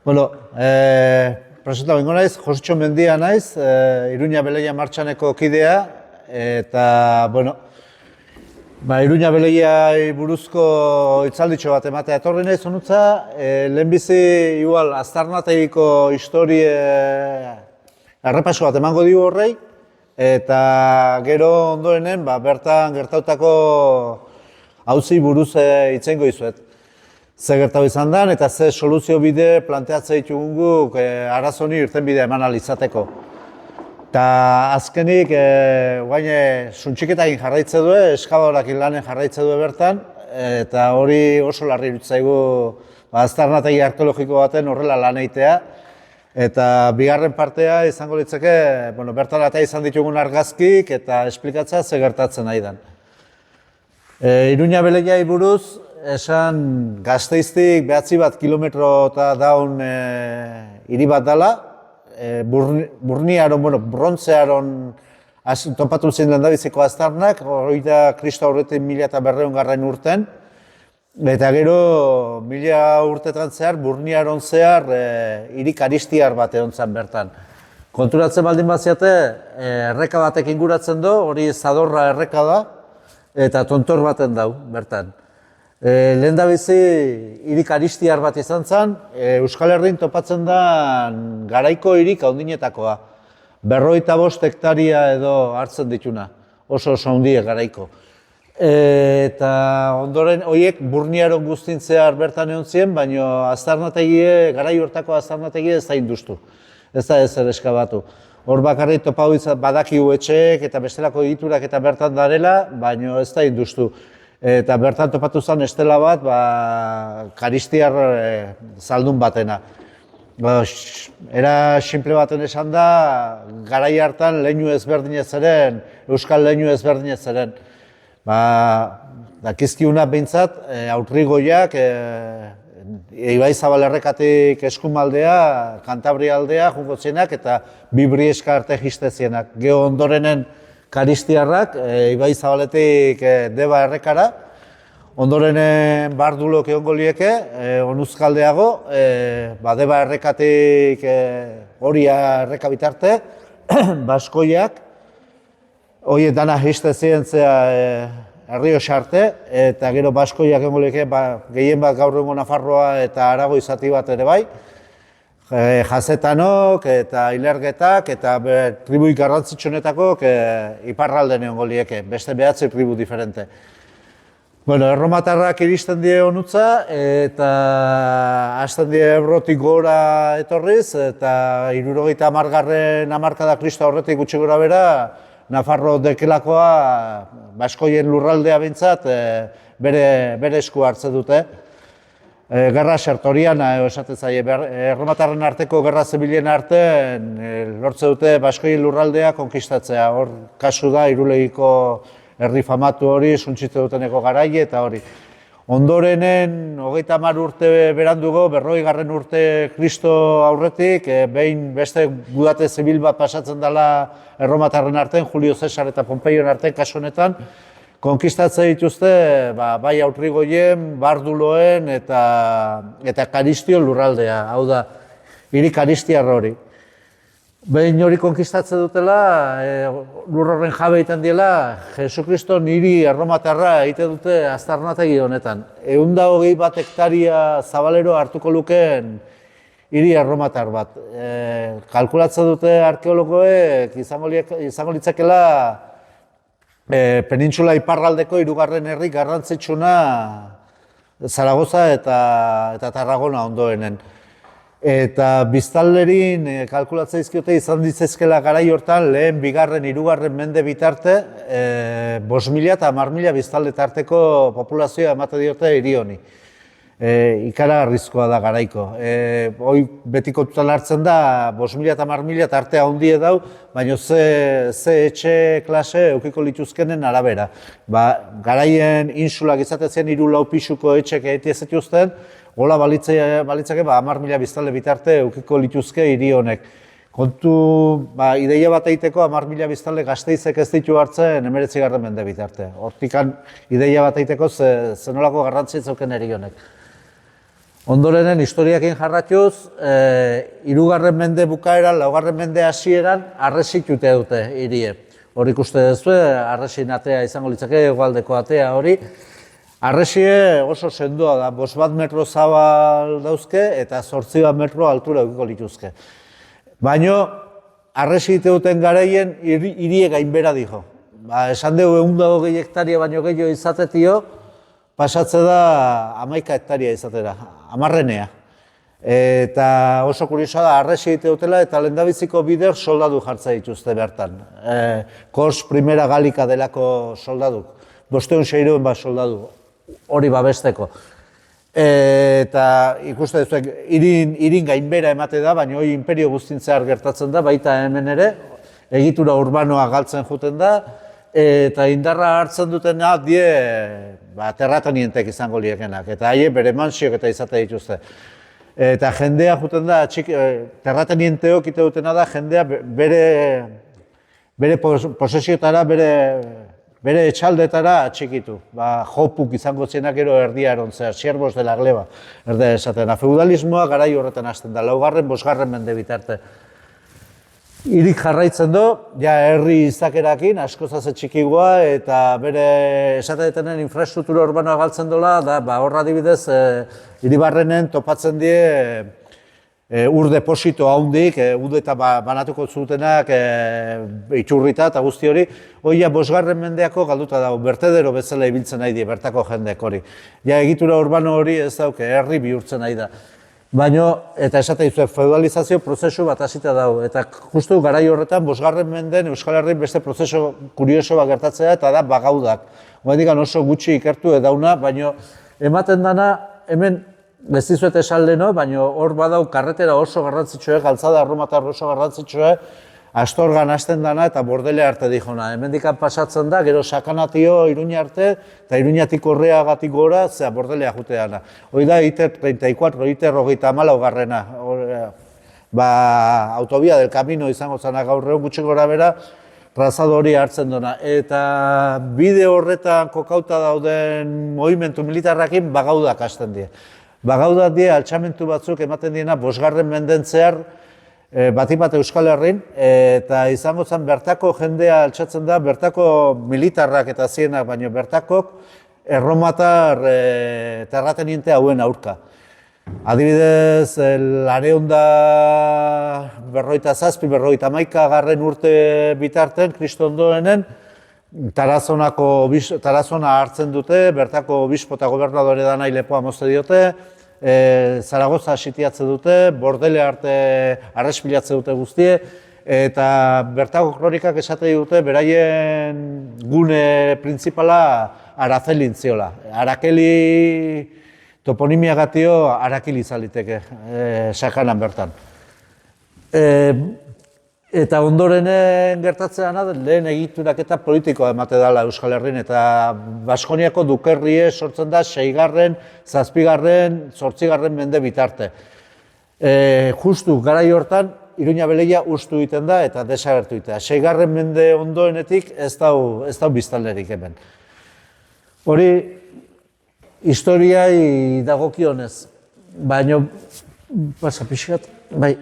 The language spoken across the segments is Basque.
Bueno, presenta bengo naiz, Jositxo Mendia naiz, Iruña Beleia Martxaneko kidea, eta, bueno, Iruña Beleiai buruzko hitzalditxo bat ematea etorri naiz honutza, lehenbizi igual aztarnategiko historie errepaso bat emango digu horrei, eta gero ondorenen bertan gertautako auzi buruz hitzengo dizuet. Ze gertatu izan den eta ze soluzio bide planteatzen ditugun guk arazo honi irtenbidea eman ahal izateko. Eta azkenik, guain suntxiketakin jarraitze du, eskabadorakin lanen jarraitze du bertan, eta hori oso larri iruditzaigu aztarnategi arkeologiko baten horrela lan egitea. Eta bigarren partea izango litzake, bertan eta izan ditugun argazkik eta esplikatzea ze gertatzen nahi den. Iruña Beleiai buruz, esan Gasteiztik 9 kilometro eta daun hiri bat dela, Burniaron, Brontzearon topatu zen lehendabiziko aztarnak, hori da Kristo aurretik 1200 urten, eta gero 1000 urtetan zehar, Burniaron zehar hiri karistiar bat egon zen bertan. Konturatzen baldin baziate, erreka batek inguratzen du, hori Zadorra erreka da, eta tontor baten dau bertan. Lehendabizi hiri karistiar bat izan zen, Euskal Herrin topatzen da garaiko hirik handinetakoa. 55 hektaria edo hartzen dituna, oso handiek garaiko. Eta ondoren horiek Burniaron guztin zehar bertan egon ziren, baina aztarnategie, garai hortako aztarnategie ez da induztu, ez da ezer eskabatu. Hor bakarrik topau badakigu etxeek eta bestelako egiturak eta bertan darela, baina ez da induztu. Eta bertan topatu zen estela bat, karistiar zaldun batena. Era simple baten esan da, garai hartan leinu ezberdinez zeren, euskal leinu ezberdinez zeren. Dakizkiuna behintzat, aurrigoiak, Ibaizabal errekatik eskumaldea, Kantabria aldea, jungotzenak eta Bibrieska arte jistezienak. Gero ondorenen karistiarrak, Ibaizabaletik Deba errekara, ondorenen Bardulok egongo lieke, onuzkaldeago, Deba errekatik Oria erreka bitarte, Baskoiak, horiek dana jistezien zea Errioxa arte, eta gero Baskoiak egongo lieke, gehien bat gaur egungo Nafarroa eta Arago izati bat ere bai, Jazetanok eta Ilergetak eta tribuik garrantzitsunetakok iparralden egongo lieke, beste 9 tribu diferente. Erromatarrak iristen die honutza eta hasten die Ebrotik gora etorriz eta 70. hamarkada Kristo aurretik gutxi gora bera Nafarro dekelakoa Baskoien lurraldea bintzat bere esku hartzen dute. Gerra sertoriana esaten zaie, erromatarren arteko gerra zibilen artean lortze dute Baskoien lurraldea konkistatzea. Hor kasu da Irulegiko herri famatu hori, suntsitze duteneko garaile eta hori. Ondorenen 30 urte berandugo, 40. urte Kristo aurretik, behin beste gudate zibil bat pasatzen dela erromatarren artean, Julio Cesar eta Pompeioen artean kasu honetan, konkistatzen dituzte bai aurrigoien, Barduloen eta Karistio lurraldea, hau da, hiri karistiar hori. Behin hori konkistatzen dutela, lur horren jabe egiten diela, Jesukristo hiri erromatarra egiten dute aztarnategi honetan. 121 hektaria zabalero hartuko lukeen hiri erromatar bat. Kalkulatzen dute arkeologoek izango litzakela penintsula iparraldeko 3. herri garrantzitsuna Zaragoza eta Tarragona ondoenen. Eta biztanlerin kalkulatzen dizkiote izan ditzezkela garai hortan lehen, 2., 3. mende bitarte 5.000 eta 10.000 biztanle tarteko populazioa emate diote hiri honi. Ikaragarrizkoa da garaiko. Hoi betiko tutan hartzen da 5.000 eta 10.000 tartea handie dau, baina ze etxe klase eukiko lituzkenen arabera. Garaien insulak izaten zen 3-4 pisuko etxek egite ez dituzten, hola balitzake 10.000 biztanle bitarte eukiko lituzke hiri honek. Kontu, ideia bat egiteko 10.000 biztanle Gasteizek ez ditu hartzen 19. mende bitarte. Hortikan ideia bat egiteko zenolako garrantzia zeuken hiri honek. Ondorenen historiakin jarratuz, 3. mende bukaeran, 4. mende hasieran arresitute dute hirie. Hor ikuste duzu, arresin atea izango litzake, hegoaldeko atea hori. Arresie oso sendoa da, 5 metro zabal dauzke eta 8 metro altura edukiko lituzke. Baina, arresite duten garaien hirie gainbera dijo. Esan dugu 120 hektaria baino gehiago izatetio, pasatze da 11 hektaria izatera, 10-enea. Eta oso kuriosoa da, arresi egite dutela eta lehendabiziko bider soldadu jartza dituzte bertan. Kors Primera Galika delako soldaduk, 500-600 bat soldadu, hori babesteko. Eta ikuste duzuek, irin gainbera emate da, baina hori imperio guztintzear gertatzen da, baita hemen ere, egitura urbanoa galtzen juten da, eta indarra hartzen dutena die terratenientek izango liekenak, eta haie bere mansiok eta izate dituzte. Eta jendea juten da, terratenienteok ite dutena da, jendea bere posesiotara, bere etxaldetara atxikitu. Jopuk izango zenak gero erdia erontzea, siervos de la gleba, erdea esaten. Feudalismoa garai horretan hasten da, 4. 5. mende bitarte. Hirik jarraitzen du, ja herri izakerakin, askoz txikigoa eta bere esatetenen infrastruktura urbanoa galtzen dola, da horra adibidez Hiribarrenen topatzen die ur deposito handik, ude eta banatuko zutenak itxurrita eta guzti hori, hori 5. mendeako galduta dago, bertedero bezala ibiltzen nahi die, bertako jendek hori. Ja egitura urbano hori ez dauke, herri bihurtzen nahi da. Baina, eta esate dizu, feudalizazio prozesu bat hasita dago. Eta justu garai horretan, 5. menden Euskal Herrin beste prozesu kurioso bat gertatzea eta da bagaudak. Hoendik oso gutxi ikertu edauna, baina ematen dana, hemen ez dizuet esan leheno, baina hor badau karretera oso garrantzitsue, galtzada arrumatar oso garrantzitsue, Astorgan hasten dana eta Bordele arte dijona. Hemendikan pasatzen da, gero Sakanatio, Iruña arte, eta Iruñatik Horreagatik gora, zera Bordelea juteana. Hoi da, ITER 34, ITER 34garrena. Autobia del Camino izango zana gaur egun gutxi gora bera, trazado hori hartzen duna. Eta bide horretan kokauta dauden movimentu militarrakin bagaudak hasten die. Bagaudak die altxamentu batzuk ematen diena 5. menden zehar, batipat Euskal Herrin, eta izango zen bertako jendea altxatzen da, bertako militarrak eta zienak, baino bertakok erromatar terrateniente hauen aurka. Adibidez, Lareunda 57, 51 urte bitarten, kristondoenen, Tarazona hartzen dute, bertako obispo eta gobernadore danai lepoa mozte diote, Zaragoza sitiatze dute, Bordele arte arrespilatze dute guztie, eta bertako kronikak esate dute beraien gune printzipala Arazelin ziola. Arakeli toponimiagatio Arakili izaliteke, Sakanan bertan. Eta ondorenen gertatzean lehen egituraketa politikoa emate dela Euskal Herrin eta Baskoniako dukerrie sortzen da 6., 7., 8. mende bitarte. Justu garai hortan Iruña Beleia ustu egiten da eta desagertu egitea. 6. mende ondoenetik ez dau biztanlerik hemen. Hori historiai dagokionez, baina pasa pixkat, bai.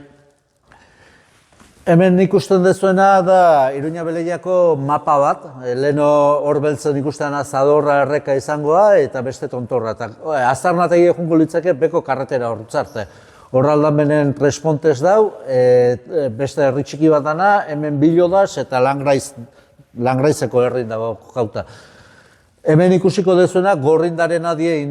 Hemen ikusten dezuena da Iruña Beleiako mapa bat, leheno hor beltzen ikusten Zadorra erreka izangoa eta beste tontorra. Aztarnategi jungo litzake beko karretera hortzarte. Hor aldamenen Trespontes dau, beste herri txiki bat dana, hemen Bilodas eta Langraizeko herrin dago jauta. Hemen ikusiko dezuena, gorrindaren adie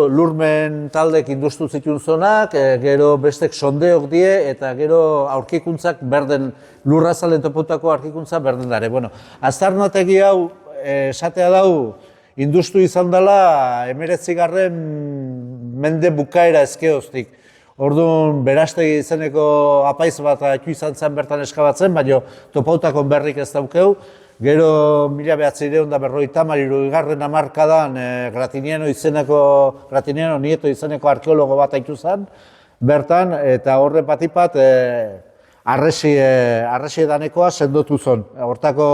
lurmen taldek industu zituen zonak, gero bestek sondeok die, eta gero aurkikuntzak berden, lurrazalen toputako aurkikuntza berden dare. Aztarnategi hau, esatea dau, industu izan dela 19. mende bukaera ezkeoztik. Orduan, Berastegi izeneko apaiz bat atu izan zen bertan eskabatzen, baina topautako berrik ez daukeu. Gero 1953 hamarkadan Gratiniano Nieto izeneko arkeologo bat haitu zen bertan, eta horren batipat arresi edanekoa sendotu zon. Hortako,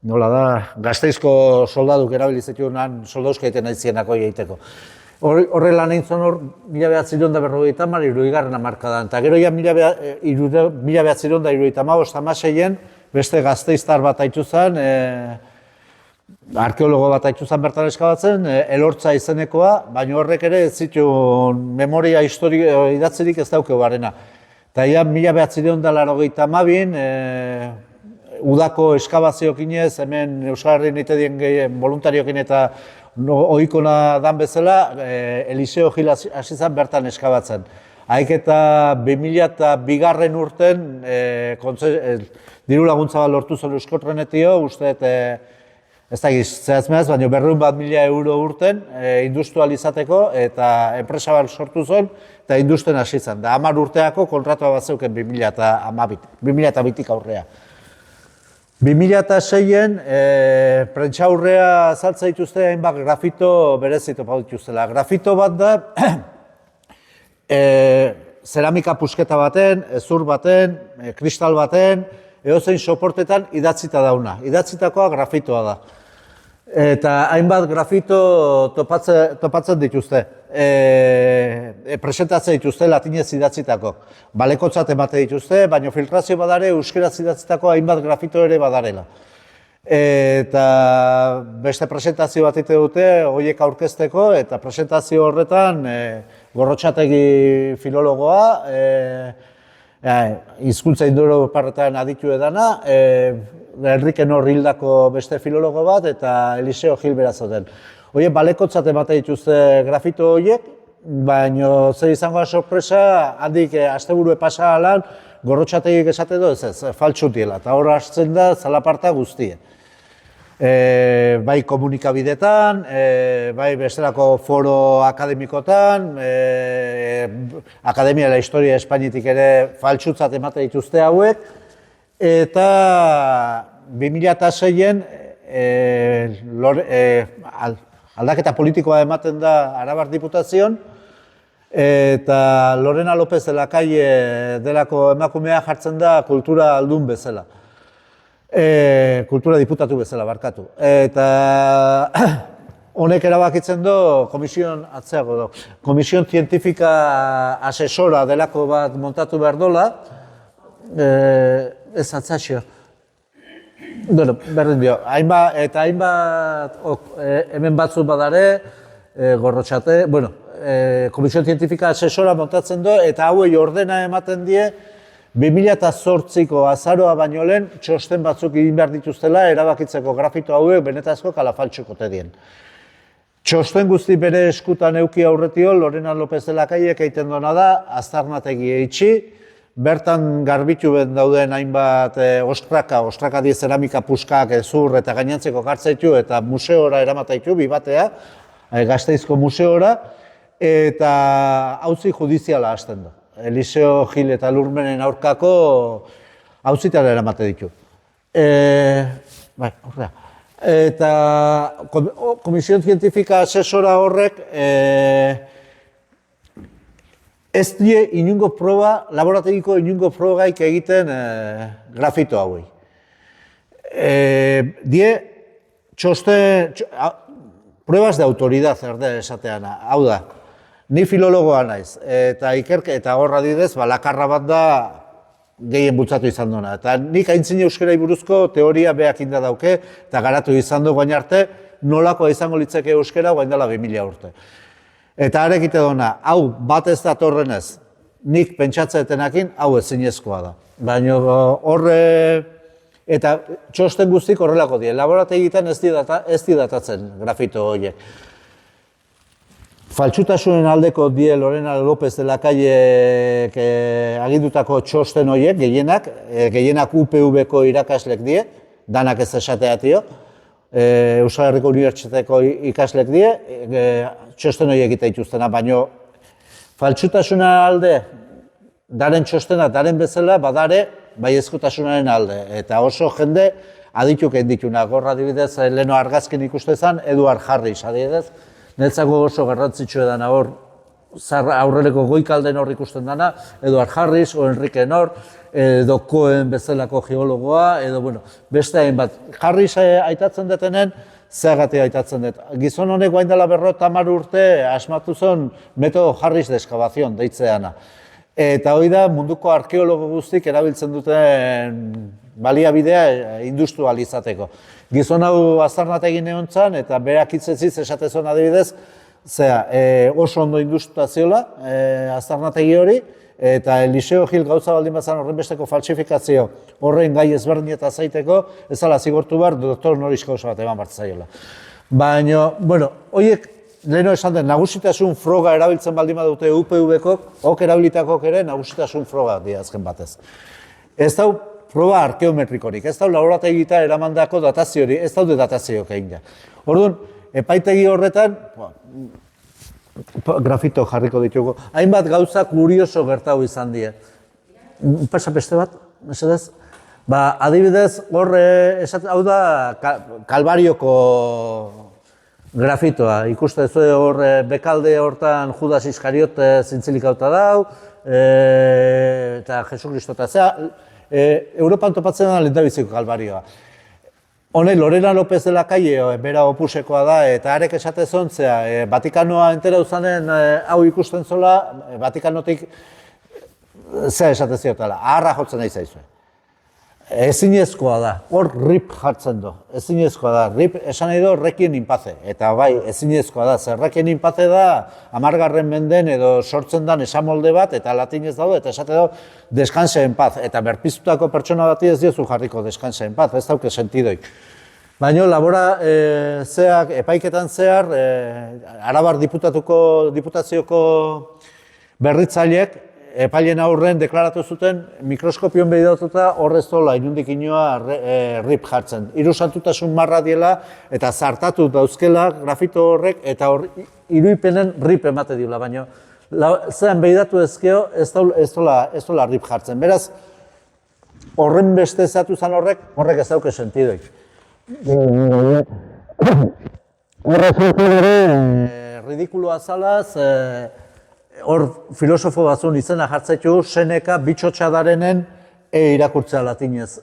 nola da, Gasteizko soldaduk erabilizetuen soldauzka egiten nahi zienako egiteko. Horrela nahi zuen hor, 1950, iruigarren hamarkadan. Eta gero ja 1975-76-en beste gazteiztar bat haitu zen, arkeologo bat haitu zen bertan eskabatzen, Elortza izenekoa, baina horrek ere ez zituen memoria historiko idatzirik ez daukeu barena. Eta ja 1982-an, udako eskabaziokinez, hemen Euskal Herrian itedien gehien voluntariokin eta ohikona dan bezala, Eliseo Gil hasi zen bertan eskabatzen. Haik eta 2002 urten diru laguntza bat lortu zen Euskotrenetio, uste ez da zehazmeaz, baina 200.000 euro urten industrializateko eta enpresa bat sortu zen eta industrien hasi zen. Da 10 urteako kontratua bat zeuken 2002-tik aurrea. 2006-en prentsaurrea saltza dituzte hainbat grafito berezito pau dituztela. Grafito bat da zeramika pusketa baten, ezur baten, kristal baten, edozein soportetan idatzita dauna. Idatzitakoa grafitoa da. Eta hainbat grafito topatzen dituzte. Presentatzen dituzte latinez idatzitako. Balekotzat emate dituzte, baina filtrazio badare euskeraz idatzitako hainbat grafito ere badarela. Eta beste presentazio bat ite dute, horiek aurkezteko, eta presentazio horretan Gorrotxategi filologoa, hizkuntza indoeuroparretan aditu edana, Enrique Nor hildako beste filologo bat, eta Eliseo Gil bera zauden. Horiek balekotzat emate dituzte grafito horiek, baina zer izango da sorpresa, handik asteburu pasa alan, Gorrotxategik esate du ez, faltsutiela, eta hor hartzen da zalaparta guztie. Bai komunikabidetan, bai bestelako foro akademikotan, Akademia de la Historia Espainitik ere faltsutzat emate dituzte hauek, eta 2006-en aldaketa politikoa ematen da Arabar Diputazioan, eta Lorena López de la Calle delako emakumea jartzen da kultura aldun bezala. Kultura diputatu bezala, barkatu. Eta honek erabakitzen du Komision Zientifika Asesora delako bat montatu behar dola, ez atzaxio. Berdin dio, eta hainbat hemen batzuk badare, Gorrotxate, Komision Zientifika Asesora montatzen du, eta hauei ordena ematen die, 2008ko azaroa baino lehen txosten batzuk egin behar dituztela erabakitzeko grafito hauek benetazko kalafaltsukote dien. Txosten guzti bere eskutan euki aurretio Lorena López de la Caillek egiten duena da, aztarnategi eitxi, bertan garbitu ben dauden hainbat ostraka die zeramika puskak, ezur eta gainantzeko kartzaitu eta museora eramataitu, bibatea, Gasteizko museora, eta auzi judiziala hasten du. Eliseo Gil eta Lurmenen aurkako auzitara eramate ditu. Eta Komision Zientifika Asesora horrek ez die inungo proba, laborategiko inungo probaik egiten grafito hauei. Die pruebas de autoridad erde esatean, hau da. Ni filologoa naiz, eta horra didez, lakarra bat da gehien bultzatu izan duena. Eta nik aintzine euskerai buruzko teoria beak inda dauke, eta garatu izan du guain arte, nolakoa izango litzeke euskera guain dela 2000 urte. Eta arekite duena, hau bat ez datorrenez, nik pentsatzeetenakin, hau ezinezkoa da. Baina horre, eta txosten guztik horrelako die, laborategitan ez di datatzen grafito horiek. Faltsutasunen aldeko die Lorena López de la Caillek agindutako txosten horiek, gehienak UPV-ko irakaslek die, danak ez esateatio, Euskal Herriko Unibertsitateko ikaslek die, txosten horiek egite dituztena, baina faltsutasunen alde, daren txostena, daren bezala, badare, baiezkotasunaren alde, eta oso jende adituk egin gorra adibidez, leheno argazkin ikuste zen, Eduard Harris adibidez, Netzako oso garrantzitsua dena hor aurreleko goikalden hor ikusten dana, edo Harris, o Enrique Nor, edo Cohen bezalako geologoa, edo beste hainbat. Harris aitatzen detenen, zeagatik aitatzen dut. Gizon honek guain dela 50 urte asmatu zen metodo Harris de excavación deitzeana. Eta hori da munduko arkeologo guztik erabiltzen duten baliabidea industrializateko. Gizon hau aztarnategin egon zan, eta berak hitzeziz esatezon adibidez, oso ondo industriazioa aztarnategi hori, eta Eliseo Gil gauza baldin bazan horren besteko falsifikazio horren gai ezberdin eta zaiteko, ezala zigortu behar doktor honoris causa bat eman bartzaiola. Baina, horiek leheno esan den, nagusitasun froga erabiltzen baldin badute UPV-kok, ok erabilitakok ere nagusitasun froga dira azken batez. Ez dau proba arkeometrikorik, ez dau laborategita eramandako dataziorik, ez daude datazioak egin da. Orduan, epaitegi horretan, grafito jarriko ditugu, hainbat gauza kurioso gertatu izan die. Pasa beste bat, mesedez? Adibidez, hau da Kalbarioko grafitoa. Ikuste zu hor bekalde hortan Judas Iskariot zintzilikauta dau, eta Jesukristo eta zea, Europan topatzen da lehendabiziko Kalbarioa. Hone, Lorena López de la Calle, bera opusekoa da, eta arek esatezon, Vatikanoa entera uzanen hau ikusten zola, Vatikanotik zea esateziotela, aharra jotzen nahi zaizue. Ezinezkoa da, hor rip jartzen du, ezinezkoa da, rip esan nahi du requiem in pace, eta bai, ezinezkoa da, zer requiem in pace da, 10. menden edo sortzen dan esamolde bat, eta latinez daude, eta esate du, descanse en paz, eta berpiztutako pertsona bati ez diozu jarriko descanse en paz, ez dauke sentidoik. Baina, labora epaiketan zehar, Arabar diputazioko berritzaileek, epailen aurren deklaratu zuten mikroskopion behidatuta horrez zola inundik inoa rip jartzen. Irusantutasun marra diela eta zartatu dauzkela grafito horrek eta iruipenen rip emate diola, baina zean behidatu ezkeo ez dola rip jartzen. Beraz, horren beste zatu zan horrek ez dauke sentidoik. Horrez ridikuloa zalaz, hor filosofo batzun izena jartzaitu, Seneca bitxotxadarenen irakurtzea latinez.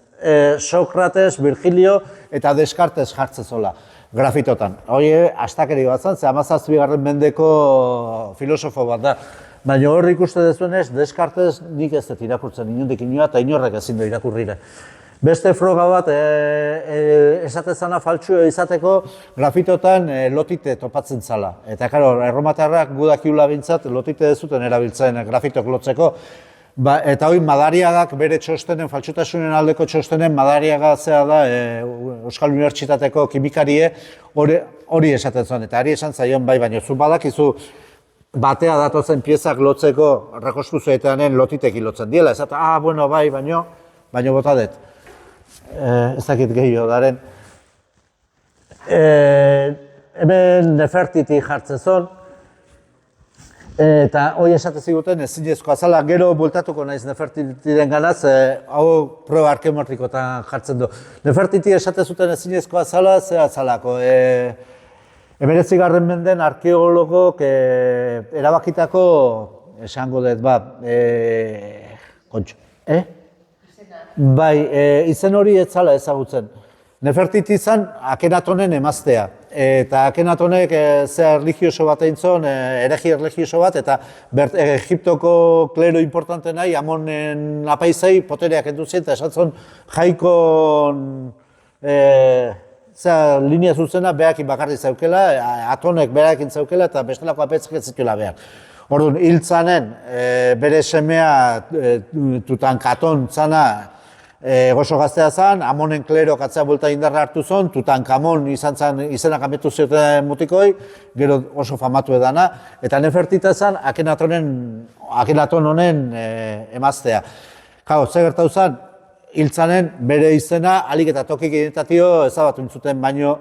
Sokrates, Virgilio eta Descartes jartzezola grafitotan. Hori astakeri bat zan, 17. mendeko filosofo bat da. Baina hor ikuste dezuenez, Descartes nik ez dut irakurtzen inundik inoa eta inorrek ezin du irakurrire. Beste froga bat esatezana faltsua izateko grafitotan lotite topatzen zala. Eta karo, erromatarrak gudakiula bintzat lotite dezuten erabiltzen grafitok lotzeko. Eta hori Madariagak bere txostenen, faltsutasunen aldeko txostenen, Madariaga zea da Euskal Unibertsitateko kimikarie hori esaten zuen. Eta ari esan zaion bai, baina zu badakizu batea datozen piezak lotzeko rekonstruzuetanen lotiteki lotzen diela. Esat, bueno, bai, baina bota dut. Ez dakit gehiago daren. Hemen Nefertiti jartzezon, eta hori esate ziguten ezinezkoa zala, gero bultatuko naiz Nefertitiren ganaz, hau proba arkeometrikotan jartzen du. Nefertiti esate zuten ezinezkoa zala, zera zalako. 19. menden arkeologok erabakitako, esango dut, kontxo, Bai, izen hori ez zala ezagutzen. Nefertiti izan Akenatonen emaztea. Eta Akenatonek erligioso bat egin zuen, eregi erligioso bat, eta Egiptoko klero importante nahi, Amonen apaizei potereak entuzien, eta esan zuen jaikon linea zuzena behakin bakarri zaukela, Atonek behakin zaukela, eta bestelako apetzak ez zituela behar. Orduan, hil zanen, bere semea Tutankaton zana, gozo gaztea zen, Amonen klerok atzea buelta indarra hartu zuen, Tutankamon izenak ametu zioten mutikoi, gero oso famatu edana, eta Nefertita zen Akenaton honen emaztea. Ze gertatu zen, hil zanen bere izena, alik eta tokik identitatio ezabatu intzuten, baino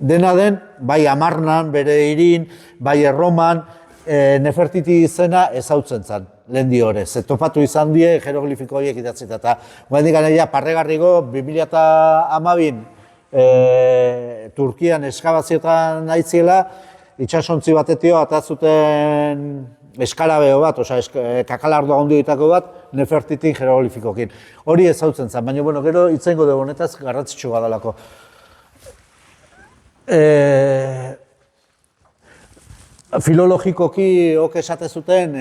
dena den, bai Amarnan, bere irin, bai Erroman, Nefertiti izena ezautzen zen. Lehen di hori, topatu izan die jeroglifiko horiek idatzita. Eta guendik ganeia parregarrigo 2012 Turkian eskabazioetan nahiziela, itxasontzi batetio atazuten eskarabeo bat, kakalardo handietako bat, Nefertiti hieroglifikokin. Hori ezautzen zen, baina bueno, gero itzengo dugu honetaz garrantzitsua badalako. Filologikoki ok esate zuten,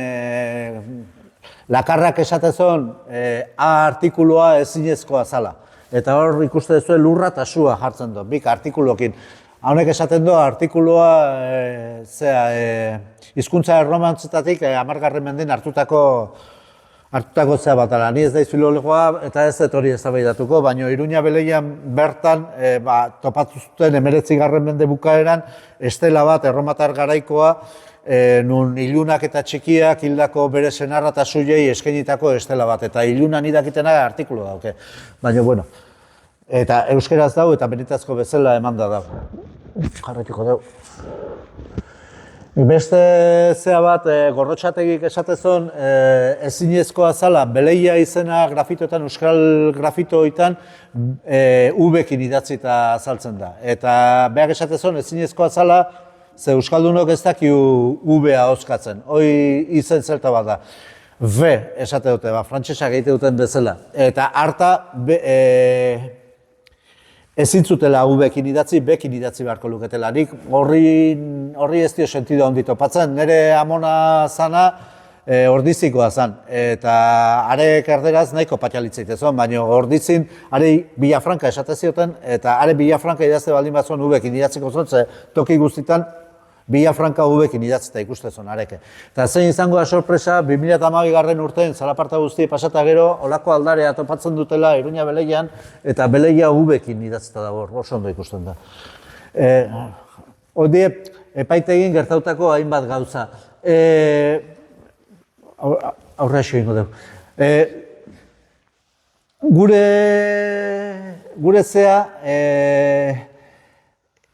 Lakarrak esatezon A artikulua ezinezkoa zala. Eta hor ikuste duzue lurra eta sua jartzen du, bik artikuluokin. Honek esaten du artikulua hizkuntza erromantzetatik 10. mendean hartutako zea bat ala. Ni ez daiz filologoa eta ez dut hori eztabaidatuko, baina Iruña Beleian bertan topatu zuten 19. mende bukaeran estela bat erromatar garaikoa nun ilunak eta txikiak hildako bere senarra eta zuiei eskainitako estela bat, eta ilunan idakitena artikulu dauke. Baina, bueno, eta euskeraz dau eta benetazko bezala emanda dau. Jarretiko dau. Beste zea bat, Gorrotxategik esatezon ezinezkoa zala, Beleia izena grafitoetan, euskal grafitoetan U-bekin idatzita azaltzen da. Eta behar esatezon ezinezkoa zala, ze euskaldunok ez dakiu U-bea hozkatzen, hoi izen zelta bat da. V esate dute, frantsesak egite duten bezala. Eta harta ezin zutela U-bekin idatzi, bekin idatzi beharko luketela. Nik horri ez dio sentido handi topatzen, nire amona zana ordizikoa zan. Eta arek erderaz nahiko patxalitzeitezon, baina ordizin are Villafranca esate zioten, eta are Villafranca idazte baldin bat zuen U-bekin idatziko zuen, ze toki guztitan Villafranca U-bekin idatzita ikustezon areke. Eta zein izango da sorpresa, 2012 urtean zalaparta guzti pasata gero, olako aldarea topatzen dutela Iruña Beleian, eta Beleia U-bekin idatzita dago, oso ondo ikusten da. Hori epaitegin gertautako hainbat gauza. Aurra esio ingo dugu. Gure zea,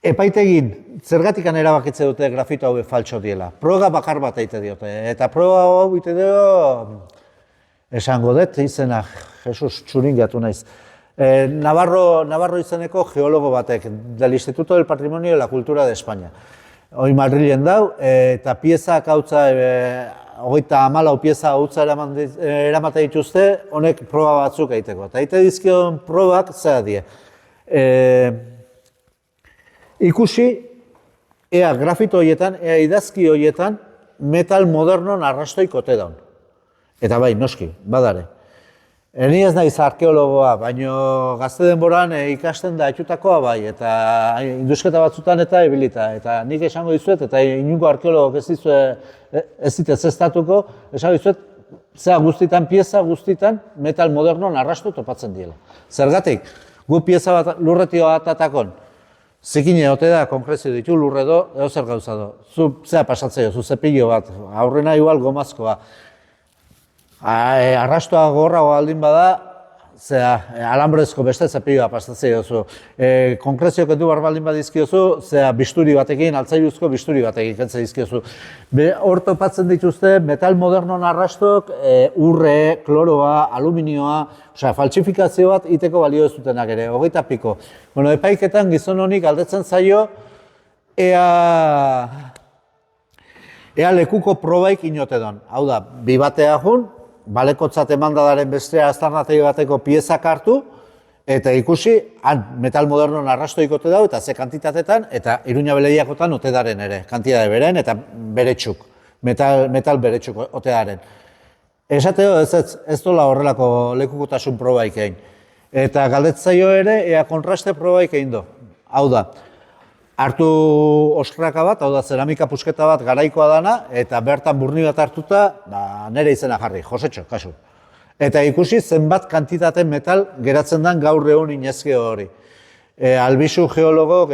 epaitegin, zergatikan erabakitze dute grafito hau faltso diela. Proga bakar bat eite diote. Eta proga hau eite dio, esango dut izena, Jesus txuringatu naiz. Navarro izeneko geologo batek, del Instituto del Patrimonio de la Cultura de España. Hoi Madrilen dau, eta piezak hautza, 34 pieza hautza eramate dituzte, honek proba batzuk egiteko. Eta eite dizkion probak zera die. Ikusi, ea grafito horietan, ea idazki horietan, metal modernon arrastoik ote daun. Eta bai, noski, badare. Ni ez naiz arkeologoa, baino gazte denboran ikasten da etxutakoa bai, eta indusketa batzutan eta ebilita. Eta nik esango dizuet, eta inungo arkeologok ez ditez zestatuko, esango dizuet, zea guztitan, pieza guztitan, metal modernon arrasto topatzen diela. Zergatik, gu pieza bat lurretio atatakon, zikine ote da, konkrezio ditu lurre do, edo zer gauza do. Zu zea pasatzea, zu zepillo bat, aurrena igual gomazkoa. Arrastoa gorra aldin bada, zea alambrezko beste zepilloa pasatzea zu. Konkrezio kendu barbaldin badizkiozu, zea bisturi batekin, altzailuzko bisturi batekin kentzea dizkiozu. Hor topatzen dituzte metal modernon arrastok, urre, kloroa, aluminioa, faltsifikazio bat iteko balio ez dutenak ere, 20 piko. Bueno, epaiketan gizon honik galdetzen zaio, ea lekuko probaik inote don. Hau da, bi batea jun, balekotzat emandadaren bestea aztarnategi bateko piezak hartu, eta ikusi, han metal modernon arrastoik ote dau, eta ze kantitatetan, eta Iruña Beleiakotan ote daren ere, kantitate beren, eta beretxuk, metal beretxuk ote daren. Esateo ez dola horrelako lekukotasun probaik egin. Eta galdetzaio ere, ea kontraste probaik egin do. Hau da, hartu oskraka bat, hau da zeramika pusketa bat garaikoa dana, eta bertan burni bat hartuta, nire izena jarri, Josetxo, kasu. Eta ikusi zenbat kantitate metal geratzen den gaur egun inezke hori. Albizu geologok,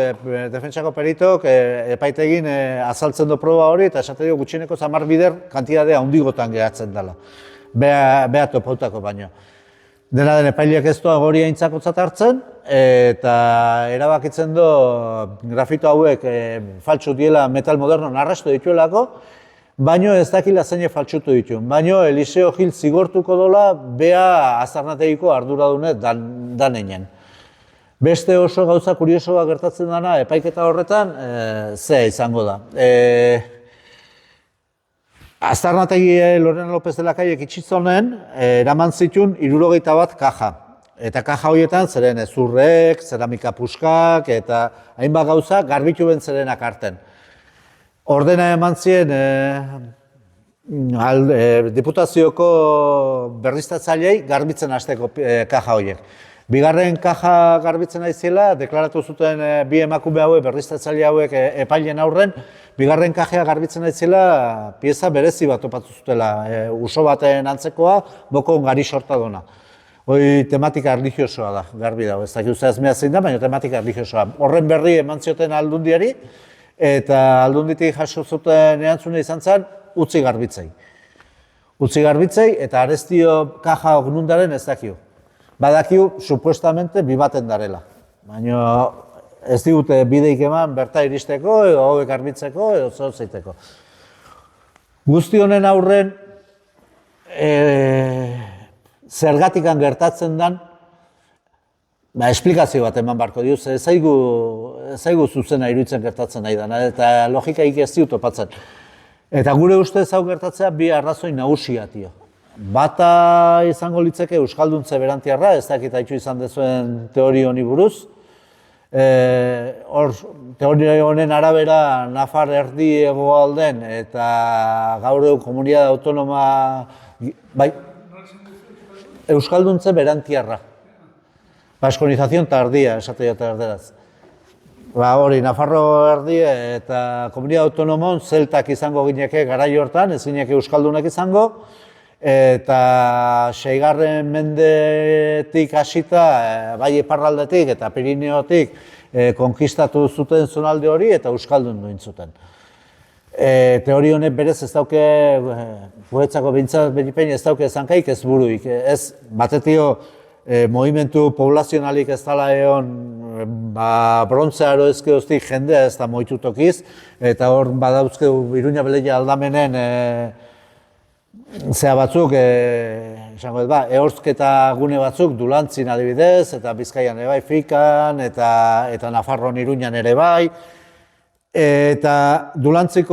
defentsako peritok, epaitegin azaltzen du proba hori, eta esate dio gutxieneko 10 bider kantitatea handigotan geratzen dela. Bea topautako baino. Dena den epaileak ez doa hori aintzakotzat hartzen, eta erabakitzen du grafito hauek faltsu diela metal modernon arrasto dituelako, baino ez dakila zeine faltsutu ditu. Baino Eliseo Gil zigortuko dola bea aztarnategiko arduradune daneinen. Beste oso gauza kuriosoa gertatzen dena epaiketa horretan, zea izango da. Aztarnategi Lorena López de la Caiek itxitzonen, eraman zituen 61 kaja. Eta kaja horietan zeren ezurrek, zeramika puskak eta hainbat gauza garbitu ben zerenak arten. Ordena eman zien diputazioko berriztatzailei garbitzen hasteko kaja horiek. Bigarren kaja garbitzen aizela, deklaratu zuten bi emakume hauek, berriztatzaile hauek epailen aurren, bigarren kajea garbitzen aizela pieza berezi bat topatu zutela, uso baten antzekoa, bokon gari sortadona. Hoi tematika erlijiosoa da, garbi dago, ez dakik zehazmea zein da, baina tematika erlijiosoa. Horren berri eman zioten aldundiari, eta aldunditik jaso zuten erantzuna izan zen, utzi garbitzei. Utzi garbitzei, eta arestio kaja ognundaren ez dakiu. Badakiu, supuestamente, bi baten darela. Baina ez digute bideik eman berta iristeko, edo hauek garbitzeko, edo zauzeiteko. Guzti honen aurren, zergatikan gertatzen den, esplikazio bat eman barko diuz, ez zaigu zuzena iruditzen gertatzen nahi dena, eta logikaik ez diut topatzen. Eta gure ustez hau gertatzea bi arrazoi nagusia tio. Bata izango litzeke euskalduntze berantiarra, ez dakit haitxu izan dezuen teori honi buruz. Teori honen arabera Nafar erdi hegoalden eta gaur egun komunitate autonoma, bai, euskalduntze berantiarra. Baskonizazion tardia, esate jota erderaz. Hori, Nafarro erdi eta komunitate autonomon zeltak izango gineke garai hortan, ez gineke euskaldunak izango, eta 6. mendetik hasita, bai iparraldetik eta Pirineotik konkistatu zuten zonalde hori eta euskaldun duen zuten. Teori honek berez ez dauke, guretzako bintzat benipein ez dauke zankaik ez buruik. Ez batetio movimentu poblazionalik ez dala egon brontzearo ezkeoztik jendea ez da moitu tokiz, eta hor badauzkeu Iruña Beleia aldamenen zea batzuk, esango dut, ehortzketa gune batzuk Dulantzin adibidez, eta Bizkaian ere bai, Frikan, eta Nafarroan Iruñan ere bai. Eta Dulantzin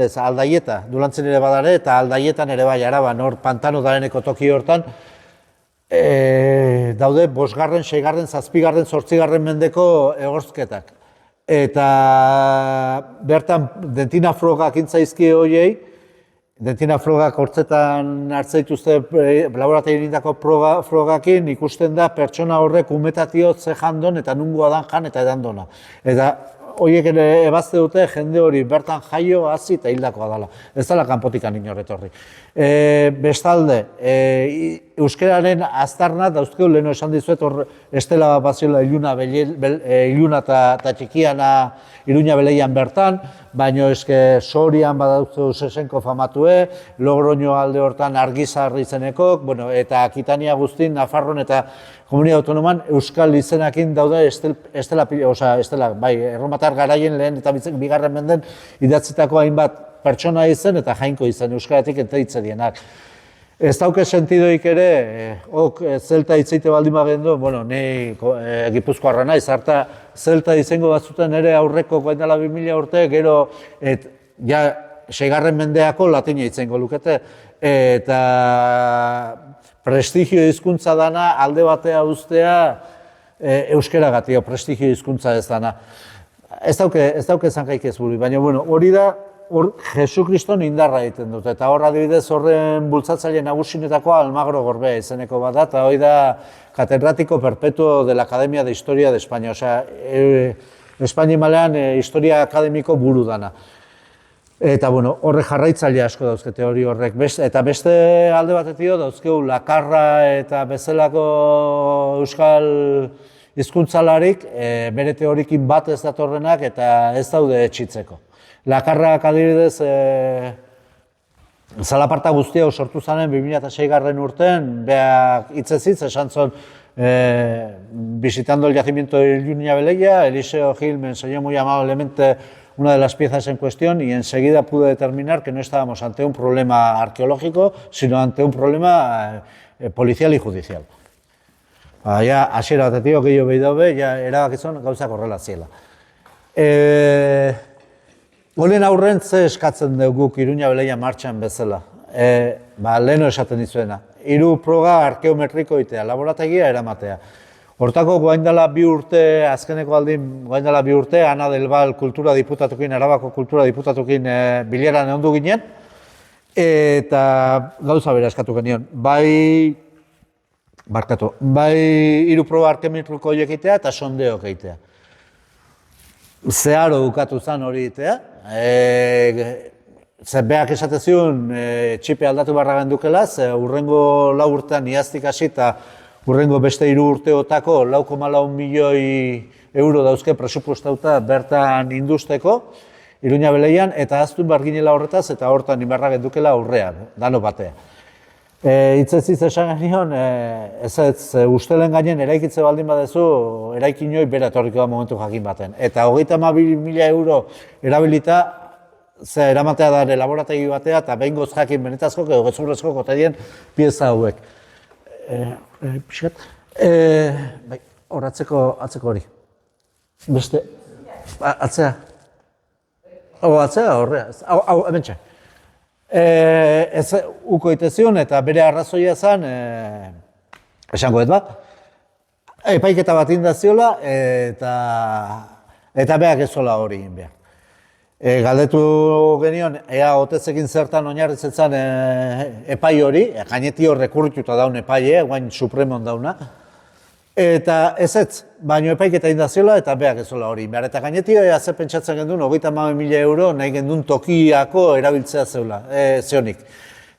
ez, Aldaieta, Dulantzin ere badare, eta Aldaietan ere bai, Araban, hor pantano dareneko toki hortan, daude 5., 6., 7., 8. mendeko ehortzketak. Eta bertan dentina frogak intzaizkie horiei, dentina frogak hortzetan hartzaituzte laborategin egindako frogakin ikusten da pertsona horrek umetatio ze jandon eta nungoa dan jan eta edan dona. Eta horiek ere ebazte dute jende hori bertan jaio, hazi eta hildakoa dela. Ez dela kanpotikan inorretorri. Bestalde, euskararen aztarna, dauzkeu leheno esan dizuet hor estela baziola iluna eta txikiana Iruña Beleian bertan, baina eske Sorian badauzkeu Sesenko famatue, Logroño alde hortan Argizar izenekok, eta Akitania guztin, Nafarron eta Komunitate Autonoman euskal izenakin daude estela, bai, erromatar garaien lehen eta bigarren menden idatzitako hainbat pertsona izen eta jainko izen euskaratik eta hitz-edienak. Ez dauke sentidoik ere, zelta hitzeite baldin bagendo, ni Gipuzkoarra naiz, harta zelta izango batzuten ere aurreko goindala 2000 urte, gero, ja, 6. mendeako latina itzengo lukete, eta prestigio hizkuntza dana alde batea uztea euskaragatik, prestigio hizkuntza ez dana. Ez dauke zankaik ez buru, baina hori da, hor Jesukriston indarra egiten dute, eta hor adibidez horren bultzatzaile nagusinetakoa Almagro Gorbea izeneko bat da, eta hori da catedrático perpetuo de la Academia de Historia de España, Espainia malean historia akademiko buru dana. Eta horrek jarraitzaile asko dauzke teori horrek, eta beste alde batetio dauzkeu Lakarra eta bezalako euskal hizkuntzalarik bere teorikin bat ez datorrenak eta ez daude etxitzeko. Lakarrak adibidez, zalaparta guztia sortu zanen 2006. urtean, beak hitzez esan zon visitando el yacimiento de Iruña Beleia, Eliseo Gil me enseñó muy amablemente una de las piezas en cuestión y enseguida pude determinar que no estábamos ante un problema arqueológico, sino ante un problema policial y judicial. Ja, hasiera batetik, gehiago behi daube, ja, erabakizun gauzak horrela ziela. Honen aurren ze eskatzen dugu Iruña Beleia martxan bezala. Leheno esaten dizuena. 3 proga arkeometriko itea, laborategia eramatea. Hortako goaindala 2 urte, azkeneko aldin goaindala 2 urte, Ana del Val kultura diputatukin, Arabako kultura diputatukin bileran ondu ginen, eta gauza bera eskatu genion. Bai 3 proba arkeometriko horiek itea eta sondeok egitea. Zeharo ukatu zen hori itea. Beak esate zion txipe aldatu barra gendukela, urrengo 4 urtean iaztik hasi eta urrengo beste 3 urteotako 4,4 milioi euro dauzke presupuestauta bertan industeko, Iruña Beleian, eta aztu behar ginela horretaz eta hortan inbarra gendukela aurrean, dano batea. Hitzez esan genion, ez ustelen gainen eraikitze baldin badezu, eraikinoi bera etorriko da momentu jakin baten. Eta 32.000 euro erabilita, eramatea da laborategi batea, eta behin goz jakin benetazko, edo gezurrezko kotedien pieza hauek. Atzeko hori. Beste, atzea. Atzea horrea, hau, hementxe. Ez uko itezion eta bere arrazoia zen, esango ez bat, epaiketa bat indaziola eta beak ezola hori egin behar. Galdetu genion, ea otezekin zertan oinarritzen epai hori, gaineti hor rekurrituta daun epaie, guain supremon dauna, eta ez, baino epaiketa indaziola eta beak ezola hori behar. Eta gaineti ze pentsatzen gendun, 32.000 euro nahi gendun tokiako erabiltzea zeonik.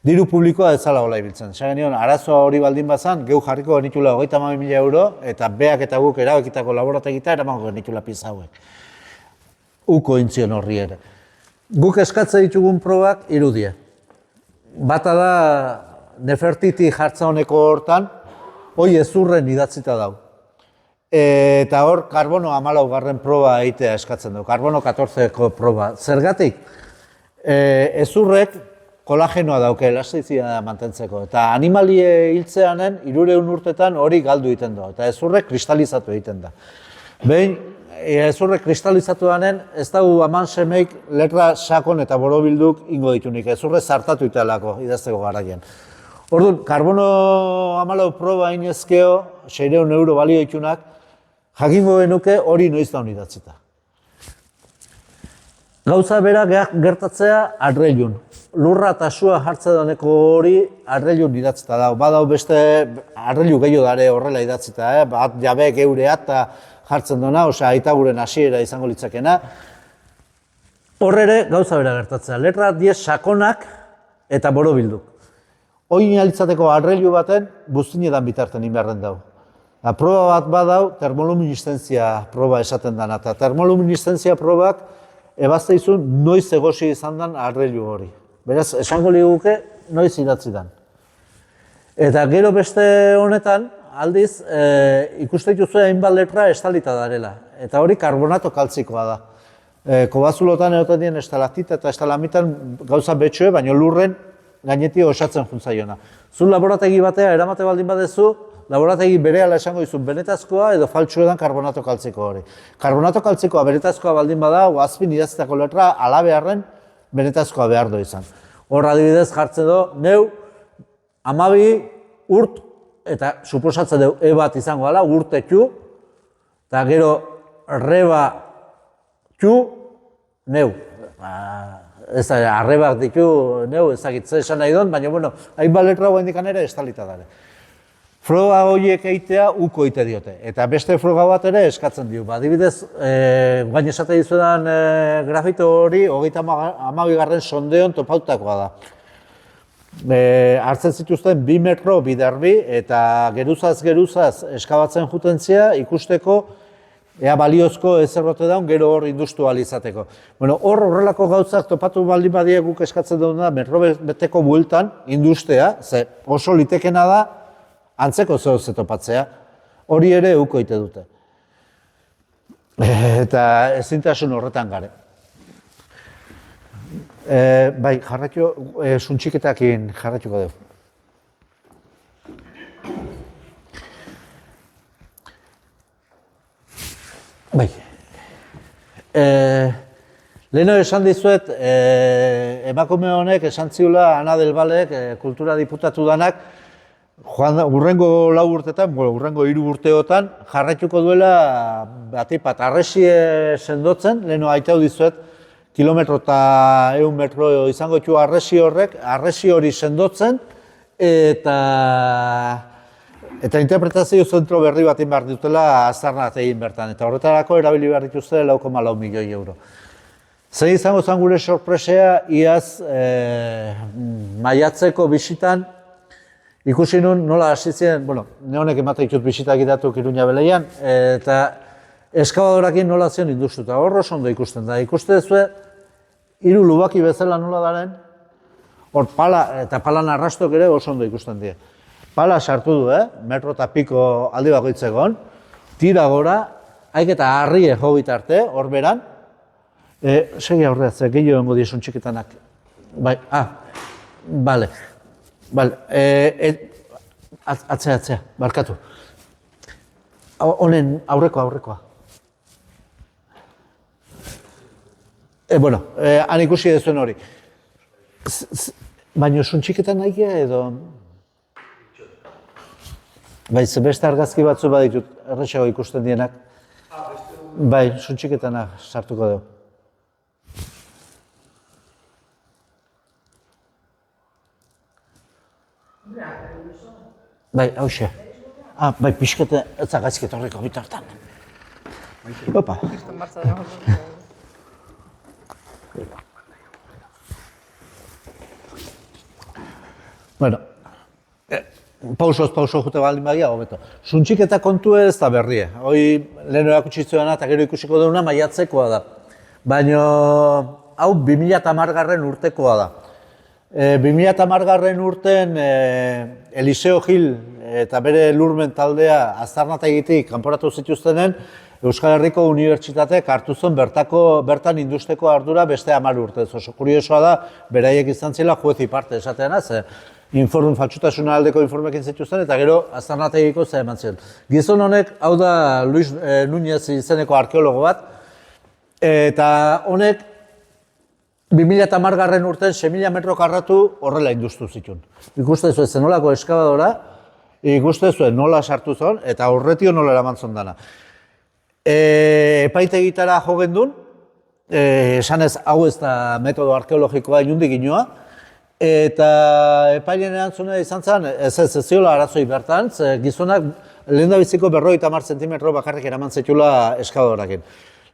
Diru publikoa ez zala hola ibiltzen. Esan genion, arazoa hori baldin bazan, geu jarriko genitula 32.000 euro, eta beak eta guk erabakitako laborategita eramango genitula pieza hauek. Uko intzion horri ere. Guk eskatze ditugun probak 3 die. Bata da Nefertiti jartza honeko hortan, hoi ezurren idatzita dau. Eta hor, karbono 14 proba egitea eskatzen du, karbono 14ko proba. Zergatik, ezurrek kolagenoa dauke, elastizia mantentzeko. Eta animalie hiltzeanen, 300 urtetan hori galdu egiten du, eta ezurrek kristalizatu egiten da. Behin, ezurrek kristalizatu danen, ez dugu aman semeik letra sakon eta borobilduk ingo ditunik, ezurre zartatu itelako idazteko garaien. Orduan, karbono 14 proba inezkeo, 600 euro balio ditunak, jakingo genuke hori noiz da idatzita. Gauza bera gertatzea adreilun. Lurra eta sua jartze daneko hori adreilun idatzita da. Badau beste adreilu gehiago dare horrela idatzita, bat jabe geurea eta jartzen duna, osea aitaguren hasiera izango litzakena. Horre gauza bera gertatzea. Letra 10 sakonak eta borobilduk. Oin alitzateko adreilu baten buztinetan bitarten inberden dau. Proba bat badau, termoluminiszentzia proba esaten dana. Eta termoluminiszentzia probak ebazteizun noiz egosi izan den adreilu hori. Beraz, esango liguke noiz idatzi dan. Eta gero beste honetan, aldiz, ikuste dituzu hainbat letra estalita darela. Eta hori karbonato kaltzikoa da. Kobazulotan egoten dien estalaktita eta estalamitan gauza betxoe, baina lurren gaineti osatzen juntzaiona. Zu laborategi batea eramate baldin badezu, laborategi berehala esango dizu benetazkoa edo faltsuedan karbonato kaltziko hori. Karbonato kaltzikoa benetazkoa baldin bada, azpin idaztako letra alabeharren benetazkoa behar du izan. Hor adibidez jartzen du, neu, 12 urt, eta suposatzen du e bat izango gala, urte txu, eta gero reba txu, neu. Ez da, arrebak ditu, neu, ezagitze esan nahi duen, baina, bueno, hainbat letra guain dikan ere estalita dare. Froga horiek eitea uko eite diote, eta beste froga bat ere eskatzen dio. Adibidez, guain esate dizudan grafito hori, 32. sondeon topautakoa da. Hartzen zituzten 2 metro biderbi, eta geruzaz eskabatzen jutentzia ikusteko ea baliozko ezerrote daun, gero hor industrializateko. Hor horrelako gauzak topatu baldin badia guk eskatzen duguna, metro beteko bueltan industria, ze oso litekena da, antzeko zehose topatzea, hori ere uko ite dute. Eta ezintasun horretan gare. Bai, jarratu, suntxiketakin jarratuko dugu. Bai. Leheno esan dizuet, emakume honek esan ziula Ana del Valek, kultura diputatu danak, urrengo 4 urtetan, urrengo 3 urteotan, jarraituko duela batipat arresie sendotzen, leheno aitau dizuet, kilometro eta 100 metro izango ditu arresi horrek, arresi hori sendotzen, eta interpretazio zentro berri bat behar dutela aztarnat egin bertan, eta horretarako erabili behar dituzte 4,4 milioi euro. Zein izango zen gure sorpresea, iaz maiatzeko bisitan, ikusi nun nola hasi ziren, ne honek ematen ditut bisitak idatuk Iruña Beleian, eta eskabadorakin nola zion induztu, eta hor oso ondo ikusten da. Ikuste duzue, 3 lubaki bezala nola daren, hor pala, eta palan arrastok ere oso ondo ikusten die. Pala sartu du, metro eta piko aldi bakoitzegon, tira gora, haik eta harrie jo bitarte, hor beran, segi aurreaz, gehiago hongo diesun txikitanak. Bai, bale. Atzea, barkatu. Honen aurrekoa. Han ikusi dezuen hori. Baina suntxiketan nahi edo... Bai, beste argazki batzu baditut, errexago ikusten dienak. Bai, suntxiketana sartuko dugu. Bai, hauxe. Bai, pixkete, ez zagazket horreko bitartan. Opa. Bueno, pauso jute baldin bagia, hobeto. Suntxiketa kontu ez da berrie. Hoi leheno erakutsi zuena eta gero ikusiko duguna maiatzekoa da. Baina hau 2010 urtekoa da. 2010 urten Eliseo Gil eta bere lurmen taldea aztarnategitik kanporatu zituztenen Euskal Herriko Unibertsitateak hartu zuen bertan industeko ardura beste 10 urtez. Oso kuriosoa da, beraiek izan zela juez iparte esatean, faltsutasuna aldeko informekin zituzten eta gero aztarnategiko ze eman ziren. Gizon honek, hau da Luis Núñez izeneko arkeologo bat, eta honek 2010 urten 6.000 metro karratu horrela induztu zituen. Ikuste zuen zenolako eskabadora, ikuste zuen nola sartu zuen eta aurretio nola eraman zuen dana. Epaitegitara jo gendun, esanez hau ez da metodo arkeologikoa inundik inoa, eta epailen erantzuna izan zen, ez ziola arazoi bertan, gizonak lehendabiziko 50 zentimetro bakarrik eraman zitula eskabadorakin.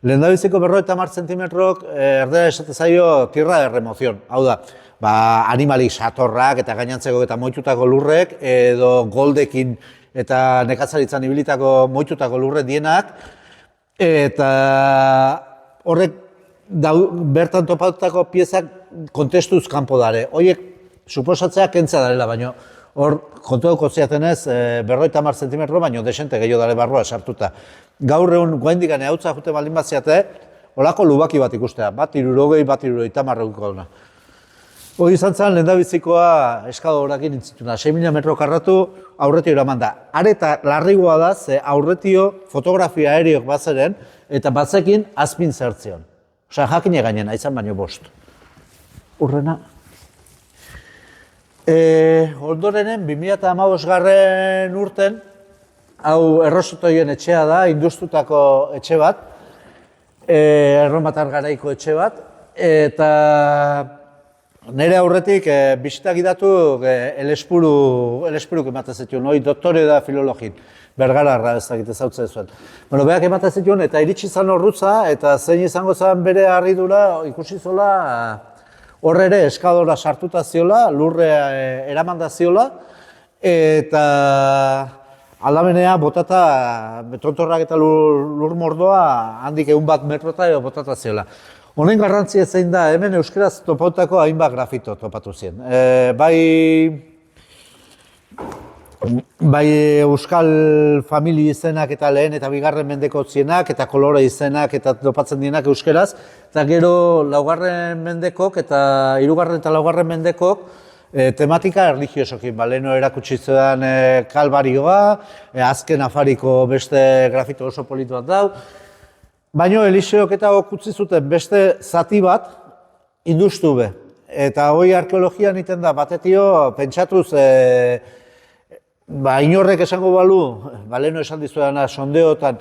Lehendabiziko 50 zentimetrok erdera esate zaio tierra de remoción. Hau da, animalik satorrak eta gainantzeko eta moitutako lurrek, edo goldekin eta nekazaritzan ibilitako moitutako lurrek dienak, eta horrek bertan topatutako piezak kontestuz kanpo dare. Horiek suposatzea kentzea darela, baina hor kontuko ziatenez 50 zentimetro, baina desente gehiago dare barrua sartuta. Gaur egun goaindikan ehautza jute baldin bat ziate, holako lubaki bat ikustea, bat 60, bat 70 duna. Hori izan zen lehendabizikoa eskabadorakin intzituna, 6.000 metro karratu aurretio eraman da. Areta larrigoa da, ze aurretio fotografia aeriok bazeren eta batzekin azpin zertzion. Osa, jakine gainen, aizan baino 5. Urrena. Ondorenen, 2015 urten, hau Errosotoien etxea da, industutako etxe bat, erromatar garaiko etxe bat, eta nire aurretik bisitak idatu elespuruk ematen zituen, hori doktore da filologin, bergararra ez dakit ezautzen zuen. Berak ematen zituen eta iritsi zan horrutza, eta zein izango zen bere harridura ikusi zola, hor ere eskadora sartuta ziola, lurre eramanda ziola, eta aldamenea botata, tontorrak eta lur mordoa handik 1 metrota edo botata ziola. Honen garrantzia zein da, hemen euskeraz topautako hainbat grafito topatu ziren. Bai euskal famili izenak eta lehen eta bigarren mendeko zienak eta kolore izenak eta topatzen dienak euskeraz, eta gero laugarren mendekok eta 3. eta 4. mendekok tematika erligiosokin, leheno erakutsi zedan Kalbarioa, azken afariko beste grafito oso polit bat dau. Baina Eliseok eta utzi zuten beste zati bat industu be. Eta hoi arkeologian iten da, batetio, pentsatuz, inorrek esango balu, leheno esan dizuedana, sondeotan,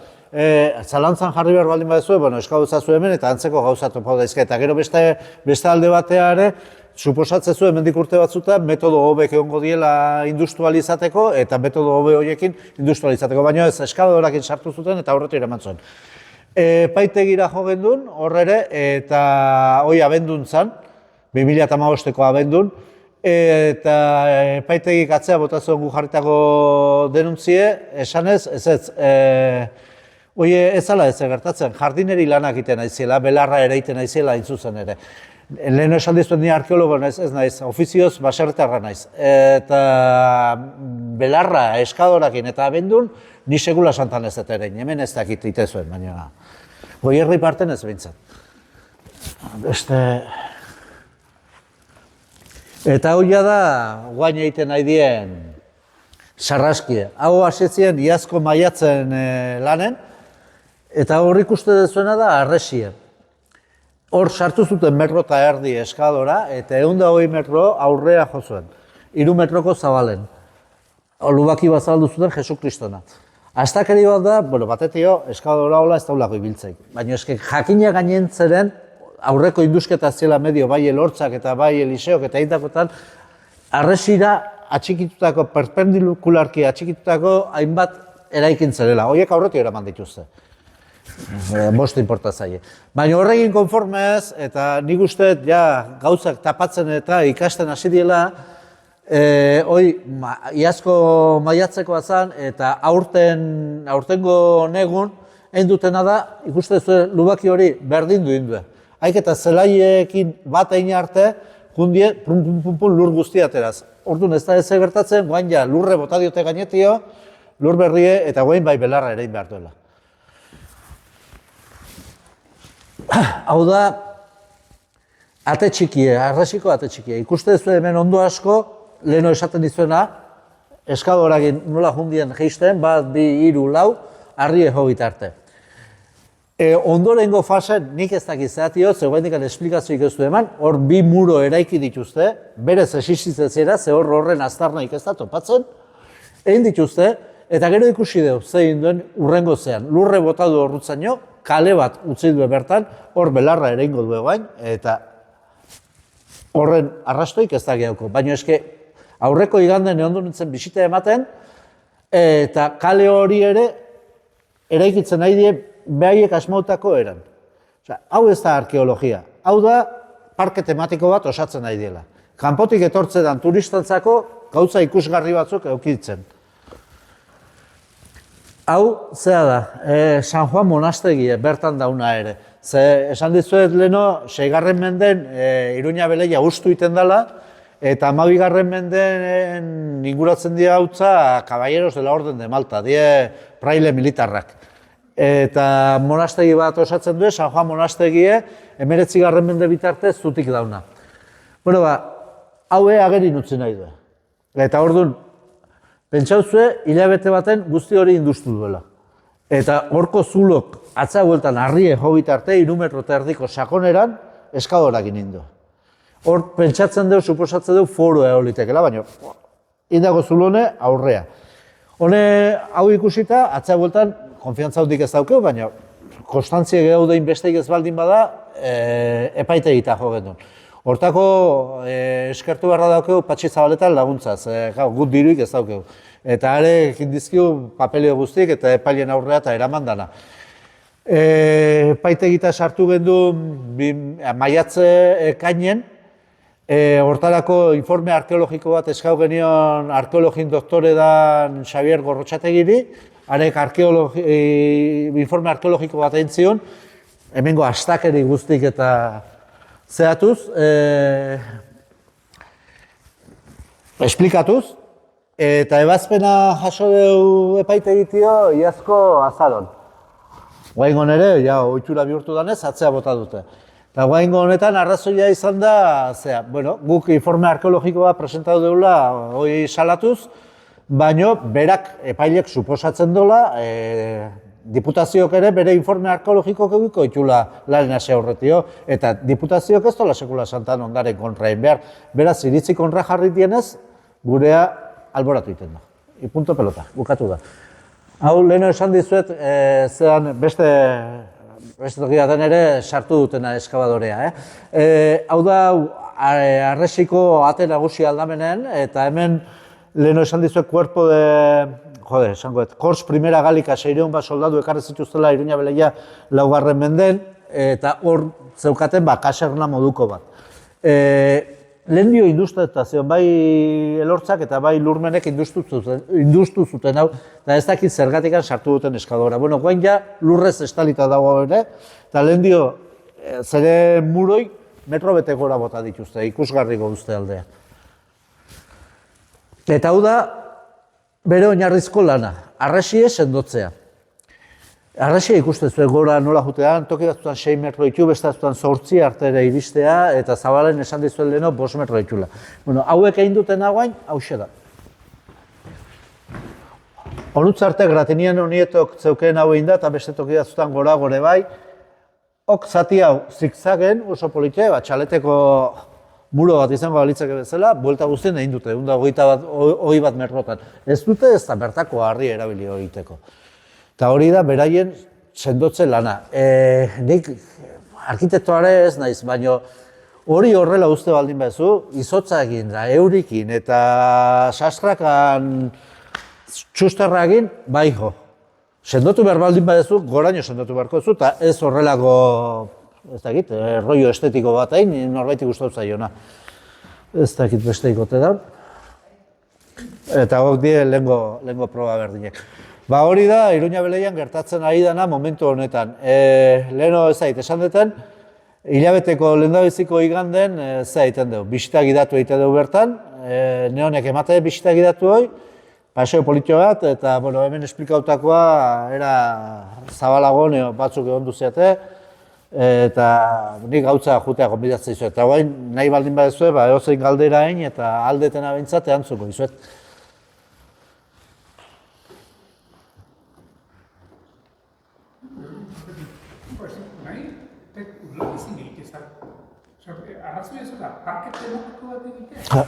zalantzan jarri behar baldin badezue, eskauzazu hemen eta antzeko gauza topo daizke. Eta gero beste alde batea ere, suposatzezu hemendik urte batzuta, metodo hobek egongo diela industrializateko eta metodo hobe horiekin industrializateko. Baina ez, eskadorakin sartu zuten eta horretu eraman zuen. Epaitegira jo gendun, horre eta hoi abendun zan, 2015ko abendun, eta epaitegik atzea botazuen gu jarritako denuntzie, esanez, hoi ez ala ez gertatzen, jardineri lanak iten aiziela, belarra ere iten aiziela intzuzen ere. Leheno esan dizuen ni arkeologo ez naiz, ofizioz baserritarra naiz. Eta belarra eskadorakin eta abendun, ni segula santan ez dut ere, hemen ez dakit ite zuen, baina Goierri parten ez behintzat. Eta hori da, guain egiten nahi dien sarraskie. Hau asetzien iazko maiatzen lanen, eta hor ikuste dezuena da arresie. Hor sartu zuten metro eta erdi eskadora, eta 120 metro aurrea jo zuen. 3 metroko zabalen. Lubaki bazaldu zuten Jesu Kristona. Aztakeri bat da, batetio, eskadora hola ez daulako ibiltzeik. Baina eske jakina gainentzeren, aurreko indusketa zela medio, bai Elortzak eta bai Eliseok eta egindakotan, arresira atxikitutako, perpendikularki atxikitutako hainbat eraikin zerela. Horiek aurretik eraman dituzte. Bost inportatzaile. Baina horregin konformez, eta nik uste gauzak tapatzen eta ikasten hasi diela, iazko maiatzekoa zan eta aurtengo negun endutena da, ikuste zuen lubaki hori berdindu indue. Haik eta zelaiekin bat egin arte, jundie, lur guztia ateraz. Orduan ez da ez gertatzen, guain lurre bota diote gainetio, lur berrie eta guain bai belarra ere behar duela. Hau da, ate txikie, arresiko ate txikie. Ikuste zuen hemen ondo asko, leheno esaten dizuena, eskadorakin nola jundien geisten, bat, 2, 3, 4, arrie jo bitarte. Ondorengo fasen nik ez dakiz zehatio, zeugaindikan esplikazioik ez du eman, hor 2 muro eraiki dituzte, berez existitzera, ze horren aztarnaik ez da topatzen, egin dituzte, eta gero ikusi dugu, zein duen urrengo zean, lurre botadu horrutzaino, kale bat utzi du bertan, hor belarra ere ingo du egoain, eta horren arrastoik ez da gehiago. Baina eske aurreko iganden egon nintzen bisita ematen, eta kale hori ere eraikitzen nahi die behaiek asmautako eran. Hau ez da arkeologia, hau da parke tematiko bat osatzen nahi diela. Kanpotik etortzetan turistantzako gauza ikusgarri batzuk eukitzen. Hau, zera da, San Juan monastegie bertan dauna ere. Ze, esan dizuet leheno, 6. menden Iruña Beleia ustu iten dela, eta 12. menden inguratzen dira hautza Caballeros de la Orden de Malta, die praile militarrak. Eta monastegi bat osatzen du, San Juan monastegie, 19. mende bitarte zutik dauna. Bueno, haue agerin utzi nahi du. Eta orduan, pentsauzue, hilabete baten guzti hori industu duela. Eta horko zulok atza bueltan arrie jo bitarte, 3 metro eta erdiko sakoneran, eskadorak indu. Hor pentsatzen dugu, suposatzen dugu foro eolitekela, baina indago zulone aurrea. Hone hau ikusita, atza bueltan, konfiantza hautik ez daukeu, baina konstantzia gaudein besteik ez baldin bada, epaitegita jo gendun. Hortako eskertu beharra daukeu Patxi Zabaletan laguntzaz, gut diruik ez daukeu. Eta ere dizkiu papelio guztik eta epailien aurrea eta eraman dana. Epaitegita sartu gendun maiatze ekainen, hortarako informe arkeologiko bat eskau genion arkeologin doktore dan Xavier Gorrotxategiri, harek informe arkeologiko bat egin zion, hemengo astakeri guztik eta zehatuz, esplikatuz, eta ebazpena jaso dugu epaitegitio iazko azaron. Guaingon ere, ohitura bihurtu danez, atzea bota dute. Eta guaingon honetan arrazoia izan da, guk informe arkeologikoa presentatu dugula, hori salatuz, baino berak epailek suposatzen dola, diputazioak ere bere informe arkeologiko egiko itxula laren hasi aurretio, eta diputazioak ez dola sekula santan ondaren kontra egin behar. Beraz, iritzi kontra jarri dienez, gurea alboratu egiten da. Punto pelota, bukatu da. Hau, leheno esan dizuet, zean beste tokiaten ere sartu dutena eskabadorea. Hau da, Arresiko ate nagusi aldamenean, eta hemen leheno esan dizuet kuerpo de... Jode, esangoet, Kors Primera Galika 600 bat soldadu ekarri zituztela Iruña Beleia 4. menden, eta hor zeukaten kaserna moduko bat. Lehen dio industretazioan, bai Elortzak eta bai Lurmenek industu zuten hau, eta ez dakit zergatikan sartu duten eskadora. Bueno, guain ja lurrez estalita dago ere, eta lehen dio zere muroi metro bete gora bota dituzte, ikusgarriko uste aldea. Eta hau da, bere oinarrizko lana, arresie sendotzea. Arresia ikusten zuen gora nola jutean, toki batzutan 6 metro ditu, beste batzutan 8 artere iristea, eta zabalen esan dizuen leheno 5 metro ditula. Bueno, hauek egin duten hauain, hauxe da. Honutz arte gratinian honietok zeukeen hau egin da, eta beste toki batzutan gora gore bai. Ok zati hau zigzagen, oso polite, txaleteko muro bat izango balitzake bezala, buelta guztien egin dute, 120 metrotan. Ez dute ez da bertako harri erabili egiteko. Eta hori da, beraien sendotze lana. Nik arkitektoare ez naiz, baina hori horrela uste baldin bezu, izotza egin da, eurikin eta sastrakan txusterra egin, bai jo. Sendotu behar baldin badezu, goraino sendotu beharko zu, eta ez horrelako, ez dakit, rollo estetiko bat egin, norbaitik gustatu zaiona. Ez dakit beste ikote da. Eta hok die lehengo proba berdinek. Ba hori da, Iruña Beleian gertatzen ari dana momentu honetan. Leheno ez zait, esan duten, hilabeteko lehendabiziko iganden ze egiten dugu. Bisita gidatu egiten dugu bertan, neonek emate bisita gidatu hori, paseo politio bat, eta hemen esplikautakoa era zabalago batzuk egon duziate, eta nik gautza jutea gonbidatzen dizuet. Eta guain nahi baldin badezue, eozein galdera egin eta aldeten abintzat eantzuko dizuet.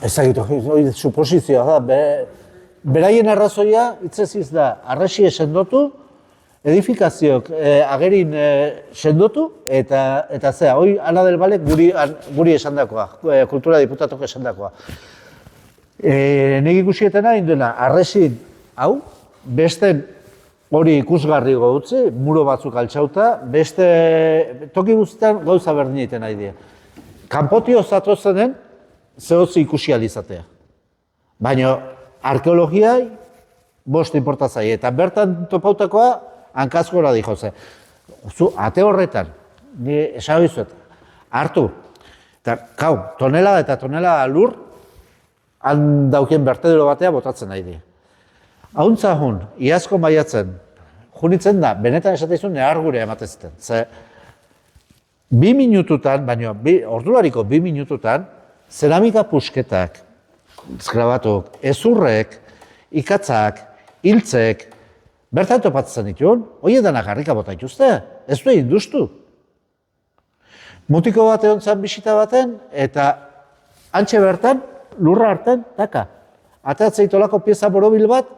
Ezagito, hori suposizioa da. Beraien arrazoia, itzeziz da, arresie sendotu, edifikazioak agerin sendotu, eta zera, hori Ana del Valek guri esandakoa, kultura diputatok esandakoa. Nik ikusietena, induena, arresin hau, beste hori ikusgarri utzi, muro batzuk altxauta, beste toki guztietan gauza berdin egiten nahi dira. Kanpotio zatozenen zehotzi ikusi alizatea. Baina arkeologiai bost inportatzai, eta bertan topautakoa hankazgora di jose. Zu, ate horretan, ni esan dizuet, hartu, eta tonela eta tonela lur, han daukien bertedero batea botatzen nahi dira. Hauntza jun, iazko maiatzen, junitzen da, benetan esatezun nehar gure ematen zuten. 2 minututan, baina ordulariko 2 minututan, zeramika pusketak, skrabatuk, ezurrek, ikatzak, hiltzek, bertan topatzen dituen, hori edanak harrika bota dituzte, ez du egin duztu. Mutiko bat egon zen bisita baten, eta antxe bertan, lurra hartan, taka. Ateatzeitolako pieza borobil bat,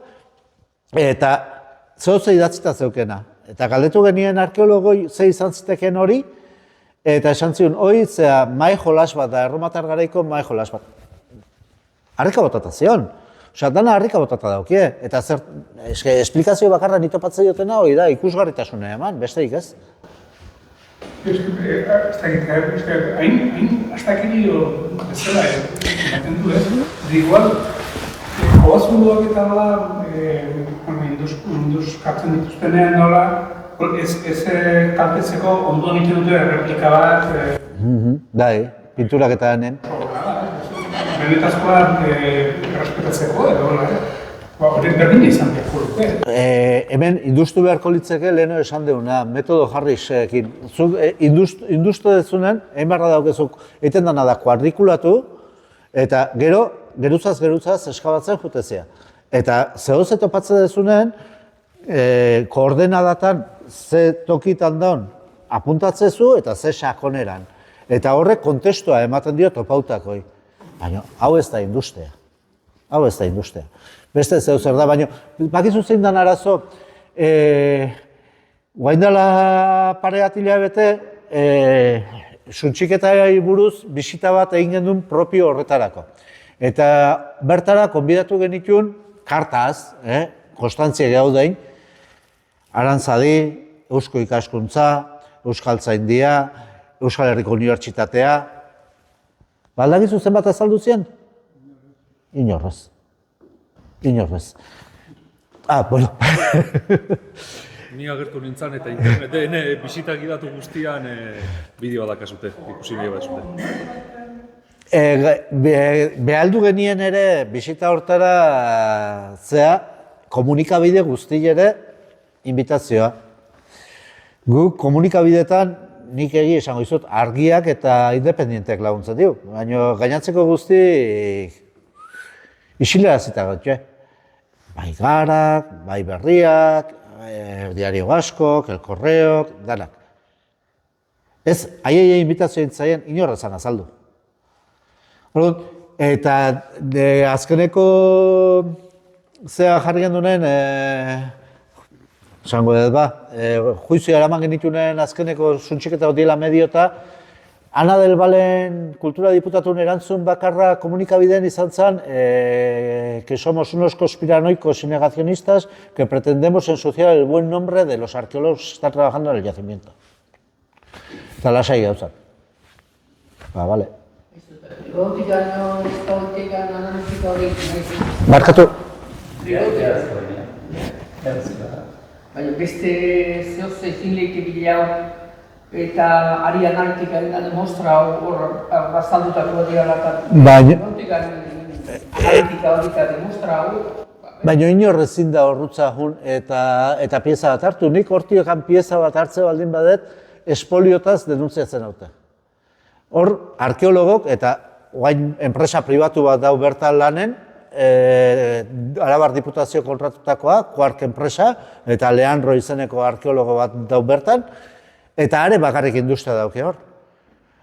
eta zehotze idatzita zeukena. Eta galdetu genien arkeologoi ze izan ziteken hori, eta esan zion, hori zea mai jolas bat da, erromatar garaiko mai jolas bat. Harrika botata zion. Osa, dana harrika botata daukie. Eta zer, esplikazio bakarra nitopatzen diotena hori da, ikusgarritasuna eman, besteik ez? Ez dakit, hain astakirio bezala ematen du, ez? Igual, koazuluak eta nola, induzkatzen dituztenean nola, ez kaltetzeko ondoan egiten dute replika bat. Bai, pinturak eta hemen. Benetazkoa errespetatzeko edo, hori berdin izan beharko dute. Hemen induztu beharko litzeke leheno esan deuna, metodo jarrisekin. Zuk induztu dezunen, egin barra daukezuk, egiten dena da kuadrikulatu, eta geruzaz eskabatzen jutezia. Eta zehoz topatzen dezunen, koordenadatan ze tokitan daun apuntatzezu eta ze sakoneran. Eta horrek kontestua ematen dio topautakoi. Baina hau ez da industria. Hau ez da industria. Beste zeu zer da, baina bakizu zein dan arazo, guaindala pare bat hilabete, suntxiketari buruz bisita bat egin gendun propio horretarako. Eta bertara konbidatu genituen kartaz, konstantzia gaudein, Arantzadi, Eusko Ikaskuntza, Euskaltzaindia, Euskal Herriko Unibertsitatea. Baldagizu zenbat azaldu zien? Inorrez. Inorrez. Bueno. Ni agertu nintzen eta interneten bisitak gidatu guztian bideoa dakazute, ikusi nahi badazute. Behaldu genien ere bisita hortara komunikabide guzti ere inbitazioa. Guk komunikabidetan nik esan izut argiak eta independienteak laguntzen diu. Baina gainatzeko guzti isilera zita gautxe. Bai Garak, bai Berriak, Diario Gaskok, El Correok, danak. Ez, haiei inbitazioa intzaien inorrezan azaldu. Eta azkeneko jarri gendunen, esango dut juizioa eraman genitunen azkeneko suntxiketa odiela mediota, Ana del Valen kultura diputatun erantzun bakarra komunikabideen izan zen que somos unos conspiranoicos y negacionistas que pretendemos ensuciar el buen nombre de los arqueólogos que están trabajando en el yacimiento. Eta lasai gauzak. Vale. Barkatu. Baina beste zehoz ezin lehike bilau eta ari analitika eta demostra hor bazaldutako dira Baina analitika hori eta demostra hor. Baina inor ezin da horrutza jun eta pieza bat hartu. Nik hortiokan pieza bat hartze baldin badet espoliotaz denuntziatzen haute. Hor, arkeologok eta guain enpresa pribatu bat dau bertan lanen, Arabar Diputazio kontratutakoa, Quark enpresa, eta Leandro izeneko arkeologo bat dau bertan, eta are bakarrik industria dauke hor.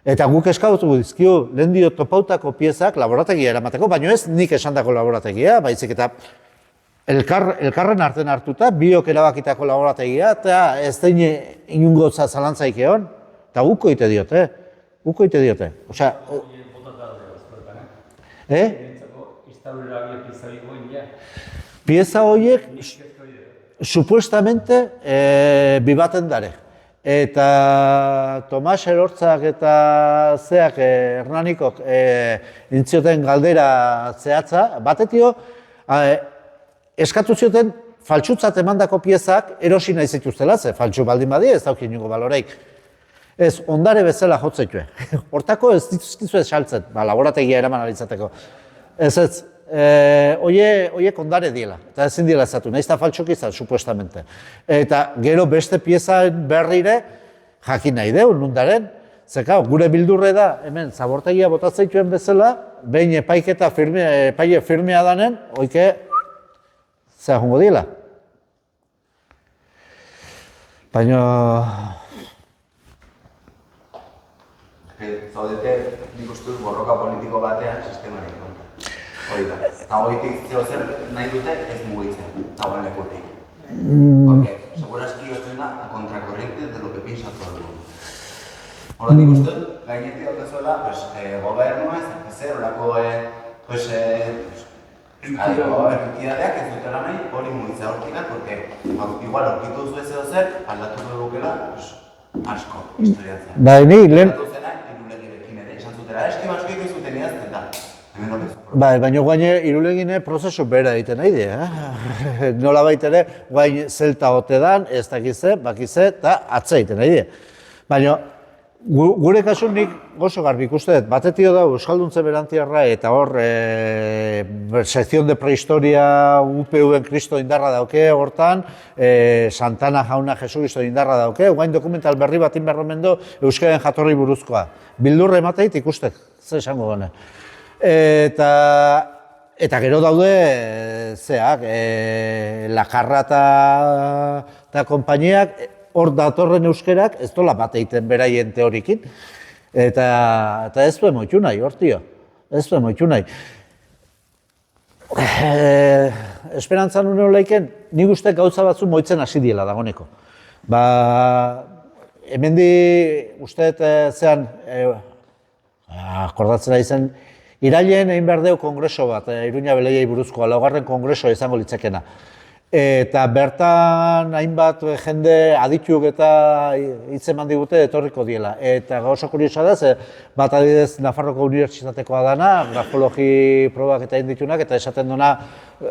Eta guk eskautu dizkiu, lehen dio topautako piezak laborategia eramateko, baina ez nik esandako laborategia, baizik eta elkarren arten hartuta, biok erabakitako laborategia, eta ez da inungo zalantzaik egon, eta guko ite diote. Guko ite diote. Osea... Pieza horiek supuestamente bibaten dare. Eta Tomas Erortzak eta zeak Hernanikok intzioten galdera zehatza, batetio eskatu zioten faltsutzat emandako piezak erosi nahi zituztela, ze faltsu baldin badi ez dauki inungo baloreik. Ez, ondare bezala jotzetue. Hortako ez dituzkizu ez saltzen, laborategia eraman alitzateko. Ez, oiek ondare diela, eta ezin diela ezatu, nahiz eta faltxok izan, supuestamente. Eta gero beste piezaren berrire jakin nahi deu, nundaren. Zeka, gure bildurre da, hemen, zabortegia botatzeituen bezala, behin epaiketa epaile firmea danen, oike, zera jongo diela. Baina... Zaudete, nik uste dut borroka politiko batean sistemaren kontra. Hori da. Eta horitik zeo zer nahi dute ez mugitzen, dagoen lekutik. Porque segurazki estoy a contracorriente de lo que piensa todo el mundo. Hora nik uste dut, gainetik daukazuela, gobernua ez dakizer, horako entitateak ez dutela nahi hori mugitzea hortikak, porque igual horkitu duzu ez edo zer, aldatuko dugukela asko historiatzen. Bai, ni lehen... Bai, baina guain Irulegine prozesu bera egiten nahi dira. Nola baitere, guain zelta ote dan, ez dakize, bakize, eta atza egiten nahi dira. Baina gure kasu nik gozo garbi ikuste dut, batetio da Euskalduntze Berantiarra eta hor sekzion de prehistoria UPV-en Kristo indarra dauke hortan, Santana Jauna Jesu Kristo indarra dauke, guain dokumental berri bat inberromendo Euskaren jatorri buruzkoa. Bildurre emateit ikustek, ze esango gane. Eta Eta gero daude, zeak, Lakarra eta konpainiak, hor datorren euskerak, ez dola bat egiten beraien teorikin. Eta ez duen moitu nahi, hor tio. Ez duen moitu nahi. Esperantzan unen laiken, nik uste gauza batzu moitzen hasi diela dagoneko. Hemendi usteet zean, akordatzen ari zen, irailen egin behar deu kongreso bat, Iruña Beleiei buruzkoa, laugarren kongresoa izango litzakena. Eta bertan hainbat jende adituk eta hitz eman digute etorriko diela. Eta oso kuriosa da, bat adibidez Nafarroko Unibertsitatekoa dana, grafologi probak eta egin ditunak, eta esaten duna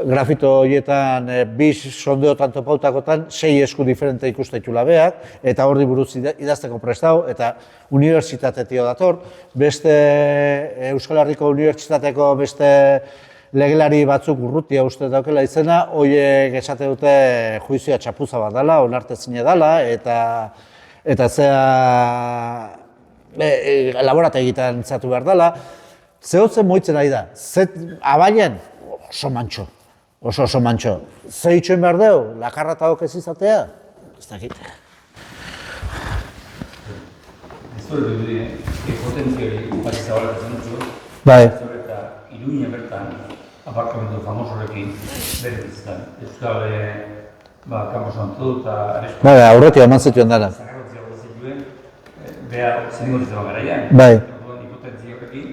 grafito horietan bi sondeotan topautakotan 6 esku diferente ikustitula beak, eta horri buruz idazteko prestau, eta unibertsitatetio dator, beste Euskal Herriko Unibertsitateko beste legelari batzuk urrutia uste daukela izena, horiek esate dute juizioa txapuza bat dela, onartezina dela, eta zea laborategitan zatu behar dela. Zehotzen moitzen ari da, abailen oso mantxo, oso mantxo. Ze itxoen behar deu, Lakarra eta ez izatea? Ez dakit. Ez hori dut, potentziari bat izabalatzen dut, Bai. eta Iruña bertan, aparkamentu famosorekin berritzen. Euskal Campos Santo eta Aresko. Bai, aurretia eman zituen dara. Zagarrotzia hori zituen, beha zeniko ditzen garaian. Bai. Orduan hipotentzia horrekin,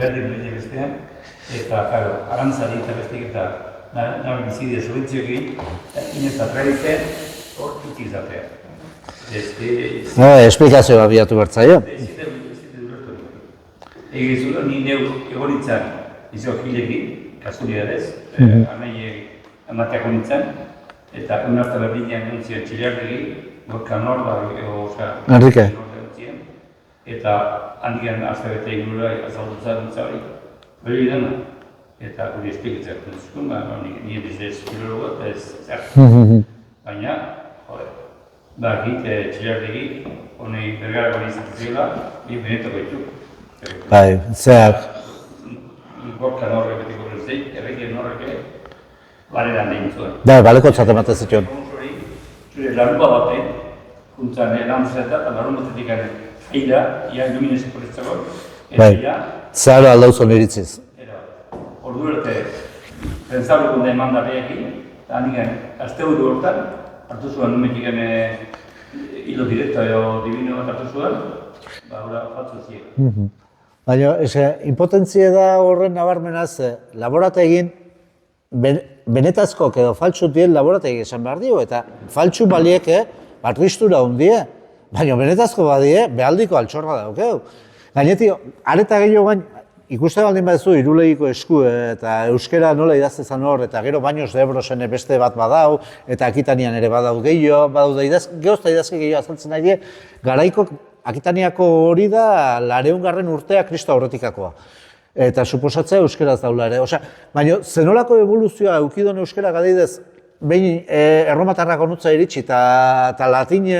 berdin bere bestean, eta arantzari eta bestik eta nahi bizidea sobentzioekin, inez eta traditzen, hor utzi izatea. Esplikazioa biatu bertzaio. Ez zite duretu. Egizu, ni neu egonitzan izok hilekin, kasualidadez, anaiek emateako nintzen, eta unartu berdinean nintzen Txiliardegi, Gorka Norda, Enrique. eta handikan azte bete ingurura azaldutzen nintzen hori dena. Eta hori esplikatzea kontzukun, nire bizitez filologo eta ez zer. Baina, Txiliardegi, honei bergarako nizatzela, ni benetako ditu. Bai, zeak. Gorka Norrek betiko berzeik, errekien Norreke, baleran egin zuen. Bai, baleko ematen zituen. Zure larrupa baten, juntzan lan zeta eta larun batetik eira, ia iluminezko proiektzako, Bai, ia, zeharo aldauzon iritziz. ordu arte, pentsabekun da eman darriakin, eta handikan, azte buru hortan, hartu zuen numetik hilo direkto edo divino bat hartu zuen, hori fatzu ziek. Baina, impotentzia da horren nabarmenaz, laborategin, benetazkok edo faltsu dien laborategin esan behar dio, eta faltsu balieke, arristura hundie, baina benetazko badie, behaldiko altxorra daukeu. Gainetik, areta gehiago gain, ikuste baldin baduzu Irulegiko esku eta euskera nola idaztezan hor, eta gero Baños de Ebrosen beste bat badau, eta Akitanian ere badau gehiago, geozta idazki gehiago azaltzen nahi, garaiko Akitaniako hori da 200. urtea Kristo aurretikakoa. Eta suposatzea euskeraz daula ere. Baina zenolako evoluzioa eukidon euskera gadidez, behin erromatarrak onutza iritsi eta latin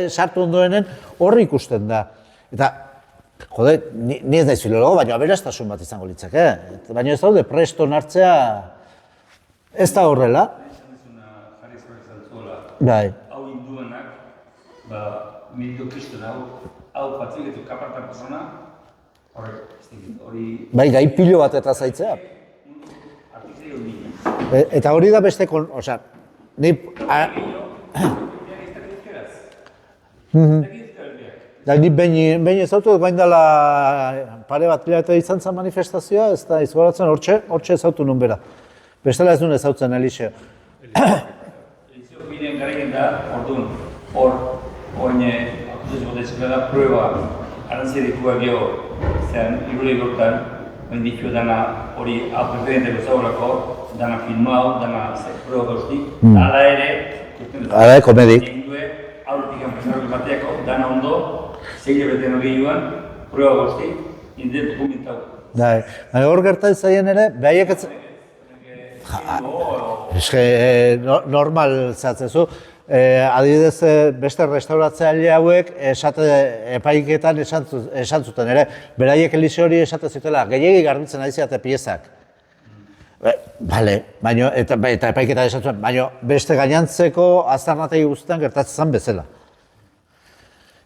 sartu ondoenen horri ikusten da. Eta, jode, ni ez naiz filologo, baina aberastasun bat izango litzake. Baina ez daude preston hartzea ez da horrela. Jarri zorek zuela. Bai. Hau hinduenak, mildo kristun hau patziketu kapartan persona, hori... Bai, gai pilo bat eta zaitzea. Artizei hori. Eta hori da beste, ni... Ni behin ezautu, bain dela pare bat hilabete izan zen manifestazioa, ez da izgoratzen hortxe ezautu nun bera. Bestela ez duen ezautzen Eliseo. Eliseo bidean garaien da, orduan, oine, akutuziko dezikla da, prueba, arantzerikua geho, zean, Irulegiko hortan, oin ditu dana hori precedenteko zaurako, dana filmau, dana prueba gauztik, ala ere, Ara, komedik. egin due, aurretik enpresaroko bateako, dana ondo, zeile beten hori joan, prueba gauztik, indien dokumentau. Baina hor gertatzen zaien ere, behaiek ez... Normal zatzezu. Adibidez, beste restauratzaile hauek epaiketan esan zuten ere, beraiek Eliseo hori esate zutela, gehiegi garbitzen ari ziate piezak. Bale, baina, eta epaiketa esan zuen, baina beste gainantzeko aztarnategi guztietan gertatzen zen bezala.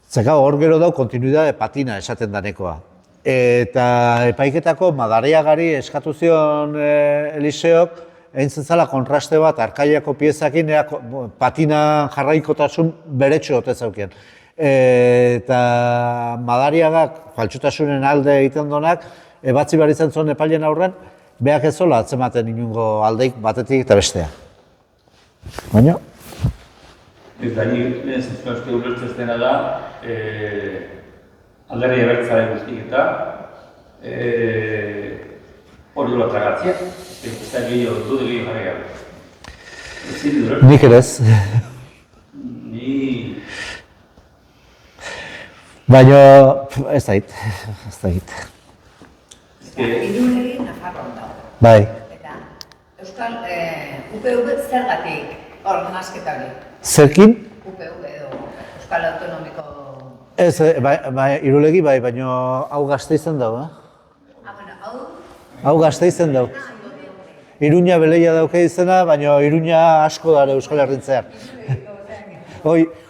Zeka hor gero dau kontinuidade patina esaten danekoa. Eta epaiketako Madariagari eskatu zion Eliseok, egin zela kontraste bat arkaiako piezakin patina jarraikotasun beretsu ote zaukien. Eta Madariagak faltsutasunen alde egiten donak, ebatzi behar izan zuen epailen aurren, beak ez zola atzematen inungo aldeik batetik eta bestea. Baina? Ez da, nire zentzuna uste ulertzez dena da, alderdi ebertzaren guztik eta hori dola tragatzea, ez da gehiago, dude gehiago jarri gabe. Ez ziri dure? Nik ere ez. Ni... Baina, ez da hit. Irulegin Nafarroan dago. Bai. Eta Euskal UPV zergatik hor nasketa hori? Zerkin? UPV edo Euskal Autonomiko... Ez, Irulegi bai, baina hau Gasteizen dago, bueno, hau... Hau Gasteizen dago. Iruña Beleia dauke izena, baina Iruña asko dara Euskal Herrin zehar.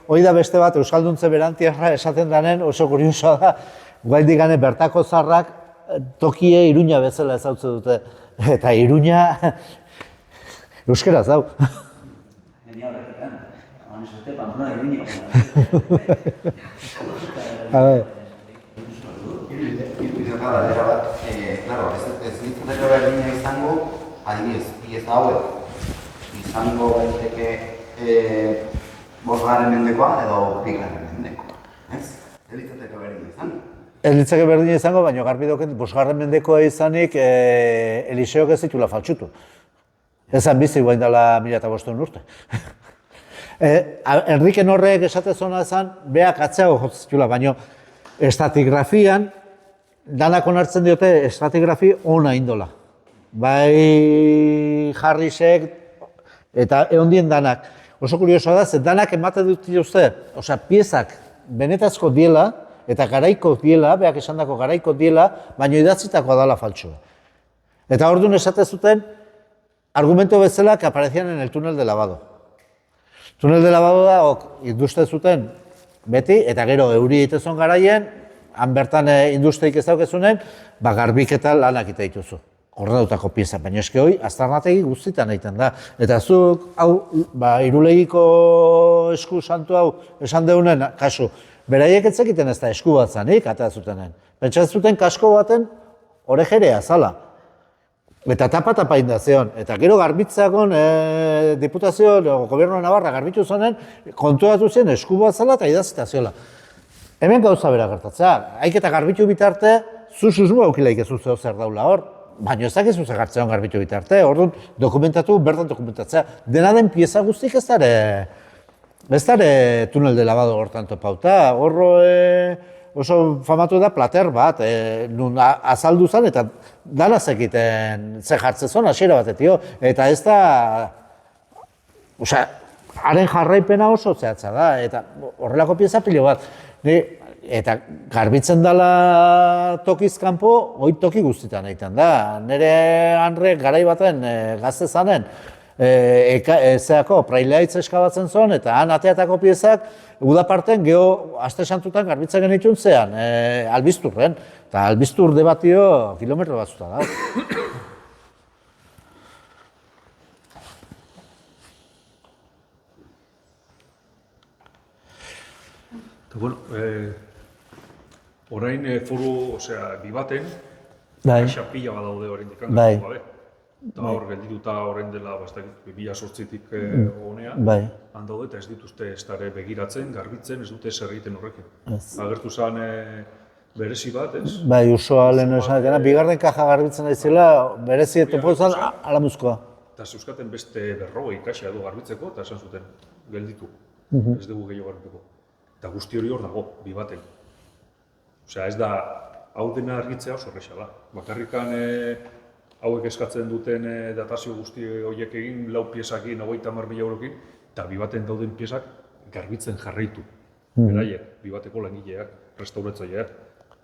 Hoi da beste bat, Euskalduntze berantiarra esaten danen oso kuriosoa da, guaindik gane bertako zarrak tokie Iruña bezala ezautze dute. Eta Iruña euskeraz dau. Genia horretan, haman esate, Pamplona Iruña. Iruña galdera bat, claro, ez litzateke berdina izango, adibidez, pieza hauek, izango daiteke bosgarren mendekoa edo bigarren mendekoa, ez? Ez litzateke berdina izango. Ez litzake berdina izango, baina garbi dauket, bosgarren mendekoa izanik Eliseok ez ditula faltsutu. Ezan bizi guain dela 1500 urte. Enriken horrek esatezona ezan, beak atzeago jotzen zitula, baina estratigrafian, danak onartzen diote estratigrafi ona indola. Bai Harrisek eta ehondien danak. Oso kuriosoa da, ze danak ematen dut dituzte, osea, piezak benetazko diela, eta garaiko diela, beak esandako garaiko diela, baina idatzitakoa dela faltsua. Eta orduan esate zuten, argumento bezala que aparecían en el túnel de lavado. Túnel de lavado da, induzte zuten beti, eta gero euri egitezon garaien, han bertan industriak ez daukezunen, garbiketa lanak ite dituzu. Ordenautako pieza, baina eske hoi, aztarnategi guztitan egiten da. Eta zuk, hau, Irulegiko esku santu hau esan deunen, kasu, beraiek ez zekiten ez da esku bat zanik, atea zutenen. Pentsa zuten kasko baten orejerea zala. Eta tapa indazion. Eta gero garbitzeakon diputazio, gobierno Navarra garbitu zonen, kontuatu zen esku bat zala eta idazita ziola. Hemen gauza bera gertatzea. Haik eta garbitu bitarte, zu susmo aukilaik ez zuzeo zer daula hor. Baina ez dakizu zegartzean garbitu bitarte, orduan dokumentatu, bertan dokumentatzea. Dena den pieza guztik ez dara tunel de lavado hortan topauta. Horro oso famatu da plater bat, nun azaldu zen eta dana zekiten ze jartzezon hasiera batetio. Eta ez da, osea, haren jarraipena oso zehatza da, eta horrelako pieza pilo bat. Eta garbitzen dela tokiz kanpo, hoi toki guztietan egiten da. Nire hanrek garai baten gazte zanen, zeako praileaitz eskabatzen zuen, eta han ateatako piezak, udaparten geho aste santutan garbitzen genitun zean, albizturren. Eta albiztur debatio kilometro batzuta da. Eta bueno, orain foru, osea, bibaten, xapila bat daude orain dikan, gabe. Eta hor geldituta orain dela, bastakit, 2008-tik honea, han daude eta ez dituzte ez dara begiratzen, garbitzen, ez dute zer egiten horrekin. Agertu zen berezi bat, ez? Bai, Ursoa lehen esan dena, bigarren kaja garbitzen daizela, berezi etopo zen alamuzkoa. Eta zeuskaten beste 40 kaxa edo garbitzeko, eta esan zuten gelditu, ez dugu gehiago garbituko. Eta guzti hori hor dago, bibaten. Osea, ez da, hau dena argitzea oso erresa da. Bakarrikan hauek eskatzen duten datazio guzti horiek egin, 4 piezakin, 50.000 eurokin, eta bibaten dauden piezak garbitzen jarraitu. Beraiek, bibateko langileak, restauratzaileak,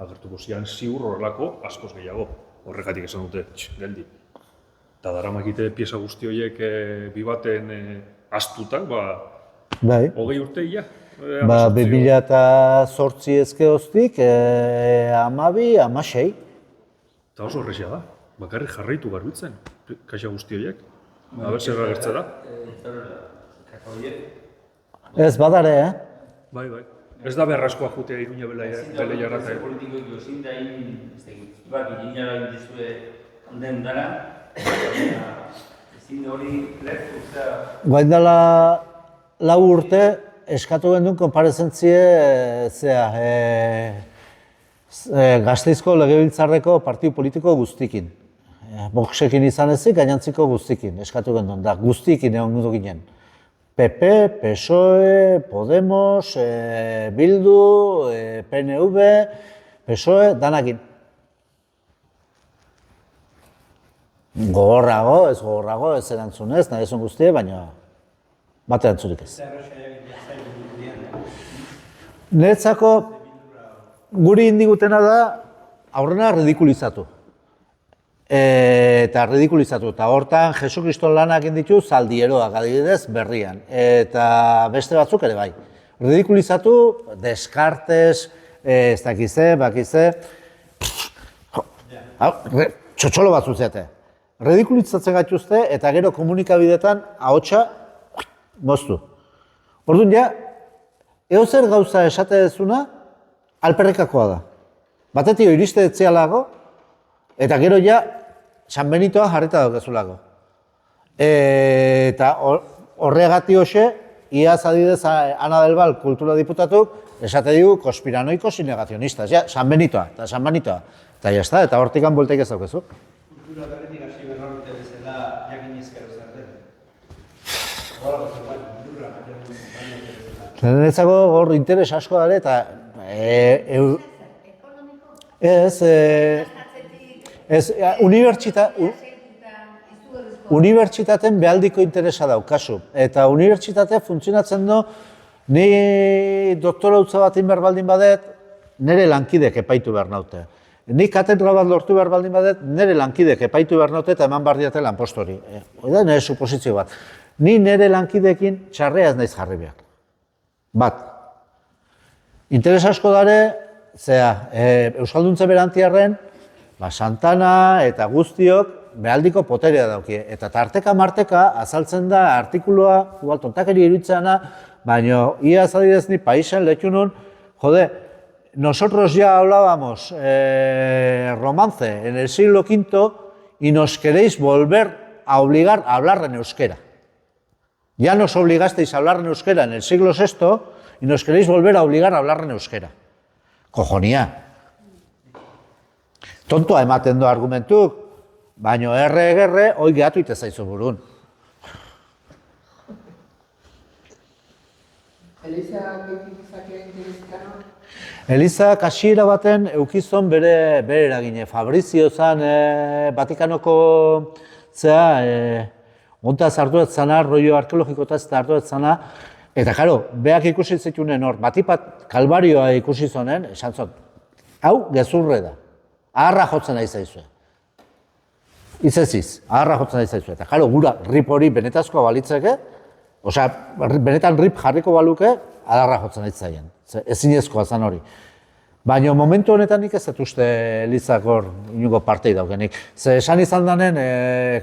agertuko zian ziur horrelako askoz gehiago. Horregatik esan dute, geldi. Eta daramakite pieza guzti horiek bi baten astutak, Bai. 20 urte ia. 2008 ezkeoztik, 12, 16. Eta oso horrexea da, bakarrik jarraitu garbitzen, kaxa guzti horiek. Aber zer agertze da. Ez badare, Bai. Ez da beharrezkoa jutea Iruña bele jarrata. Politikoek jozin da ibak irinara indizue onden dara, ezin hori lehtu, Guain dela 4 urte eskatu gendun konparezentzie Gasteizko Legebiltzarreko partidu politiko guztikin. Voxekin izan ezik, gainantziko guztikin eskatu gendun, da guztikin egon gudu ginen. PP, PSOE, Podemos, Bildu, PNV, PSOE, danakin. Gogorrago, ez erantzunez, nahi esun guztie, baina bat erantzurik ez. Niretzako guri indigutena da aurrena ridikulizatu. Eta hortan Jesukriston lanak inditu zaldieroak adibidez berrian. Eta beste batzuk ere bai. Ridikulizatu, Descartes, ez dakize, bakize, txotxolo batzu zeate. Ridikulizatzen gaituzte eta gero komunikabidetan ahotsa moztu. Orduan ja, edozer gauza esate dezuna, alperrikakoa da. Batetio iriste etzialago, eta gero ja, San Benitoa jarrita daukezulako. Eta horregati hoxe, iaz adibidez Ana del Val kultura diputatuk, esate digu konspiranoikos y negazionistas, ja, San Benitoa, eta San Benitoa. Eta jazta, eta hortikan bueltaik ez daukezu. Kultura berretik hasi berrorte bezala jakin ezkero zer den. Niretzako hor interes asko dara eta unibertsitaten behaldiko interesa daukazu. Eta unibertsitatea funtzionatzen du, ni doktorautza bat inber baldin badet, nire lankidek epaitu behar naute. Ni katedra bat lortu behar baldin badet, nire lankidek epaitu behar naute eta eman behar diate lanpostori. Hori da nire suposizio bat. Ni nire lankidekin txarrea ez naiz jarri behar. Bat. Interes asko dare, Euskalduntze berantiarren, Santana eta guztiok behaldiko poterea daukie. Eta tarteka marteka azaltzen da artikulua, igual tontakeri iruditzeana, baina ia adibidez ni paisen lehiunun, jode, nosotros ya hablábamos romance en el siglo V y nos queréis volver a obligar a hablar en euskera. Ya nos obligasteis a hablar en euskera en el siglo VI y nos queréis volver a obligar a hablar en euskera. Cojonía. Tontoa ematen du argumentuk, baina erre, hoi gehatu ite zaizu burun. Eliza bekizake interesikano? Eliza kasiera baten eukizon bere eragine. Fabrizio zan Vatikanoko ontaz hartuet zana, rollo arkeologikotaz eta hartuet zana, eta karo, beak ikusi zitunen hor, batipat kalbarioa ikusi zonen, esan zon, hau gezurre da, aharra jotzen nahi zaizue. Izeziz, aharra jotzen nahi zaizue. Eta karo, gura rip hori benetazkoa balitzeke, osea, benetan rip jarriko baluke, aharra jotzen nahi zaien. Ezinezkoa zan hori. Baina momentu honetan nik ez dut uste Elizak hor inungo partei daukenik. Ze esan izan danen,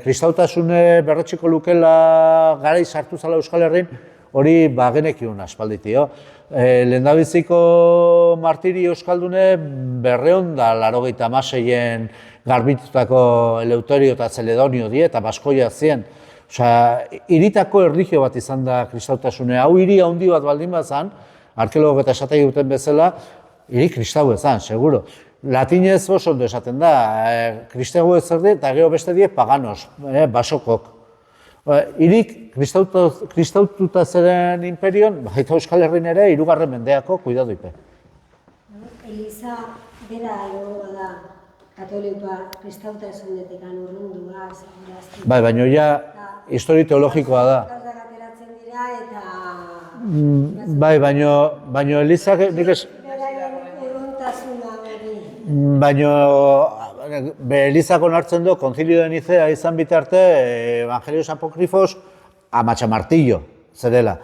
kristautasune berretxiko lukela garai sartu zala Euskal Herrin, hori genekiun aspalditio. Lehendabiziko martiri euskaldune 286 garbitutako Eleuterio eta Zeledonio die eta Baskoia zien. Osea, hiritako erlijio bat izan da kristautasune. Hau hiri handi bat baldin bat zan, arkeologok eta esatei duten bezala, hiri kristau ezan, seguro. Latinez oso ondo esaten da, kristau ez zer eta gero beste die paganos, basokok. Hirik kristaututa zeren imperion, baita Euskal Herrin ere, 3. mendeako kuidatu ipe. Eliza bera egongo da katolikoa kristautasunetik urrundua, segurazki. Bai, baina ja histori teologikoa da. Ateratzen dira eta... Bai, baina Elizak nik ez... Beraien urruntasuna hori. Baina Elizak onartzen du, Concilio de Nicea izan bitarte, Evangelios Apokrifos, amatxa martillo, zerela.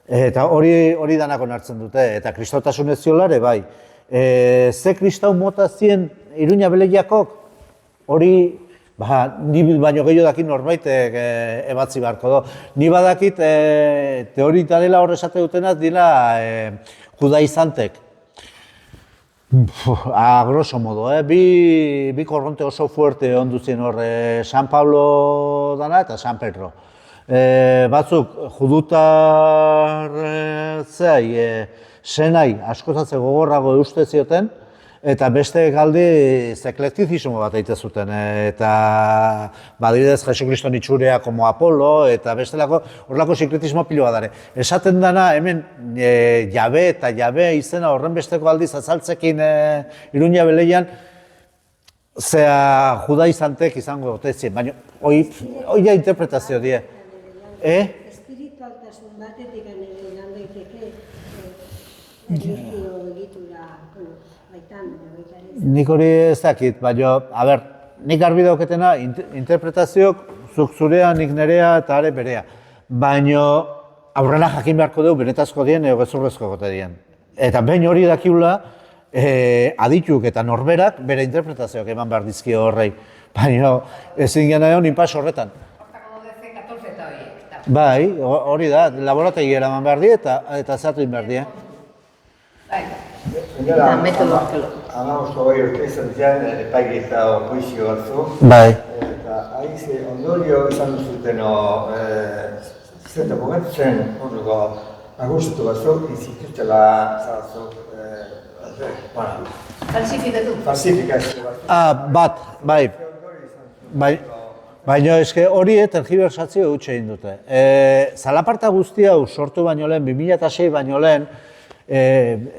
Eta hori danak onartzen dute, eta kristautasun ez ziolare, bai. Ze kristau mota zien Iruña Beleiakok, hori, ni baino gehiago dakit norbaitek ebatzi beharko do. Ni badakit, teorita dela hor esate dutenaz, dila judaizantek. A grosso modo, bi korronte oso fuerte onduzien hor, San Pablo dana eta San Pedro. Batzuk judutar senai askotatze gogorrago uste zioten, eta beste galdi seklektizismo bat egite zuten, eta badidez Jesukriston itxurea como Apolo, eta bestelako horrelako sekletismo pilo bat dare. Esaten dana hemen jabe eta jabe izena horren besteko aldiz azaltzekin Iruña Beleian, zea judaizantek izango gotezien, baina hoi interpretazio die. Espiritualtasun batetik ere lan daiteke erlijio egitura baitan, Nik hori ez dakit, baina, nik garbi dauketena interpretazioak zuk zurea, nik nerea eta are berea. Baina aurrena jakin beharko dugu benetazko dien edo gezurrezko gote dien. Eta behin hori dakiula, adituk eta norberak bere interpretazioak eman behar dizkio horrei. Baina ezin gana egon inpas horretan. Bai, hori da, laborategi eraman behar di eta zatu behar di. Eta metodo. Hamabosto bai urte izan zian, epaiketa juizio batzu. Bai. Eta haiz ondorio izan duzuteno, zeta momentu zen, horrego, agustutu batzuk, izituztela zaratzuk, Falsifikatu. falsifikazio batzuk. Bat, bai. Baina eske hori tergibersazio huts egin dute. Zalaparta guzti hau sortu baino lehen, 2006 baino lehen,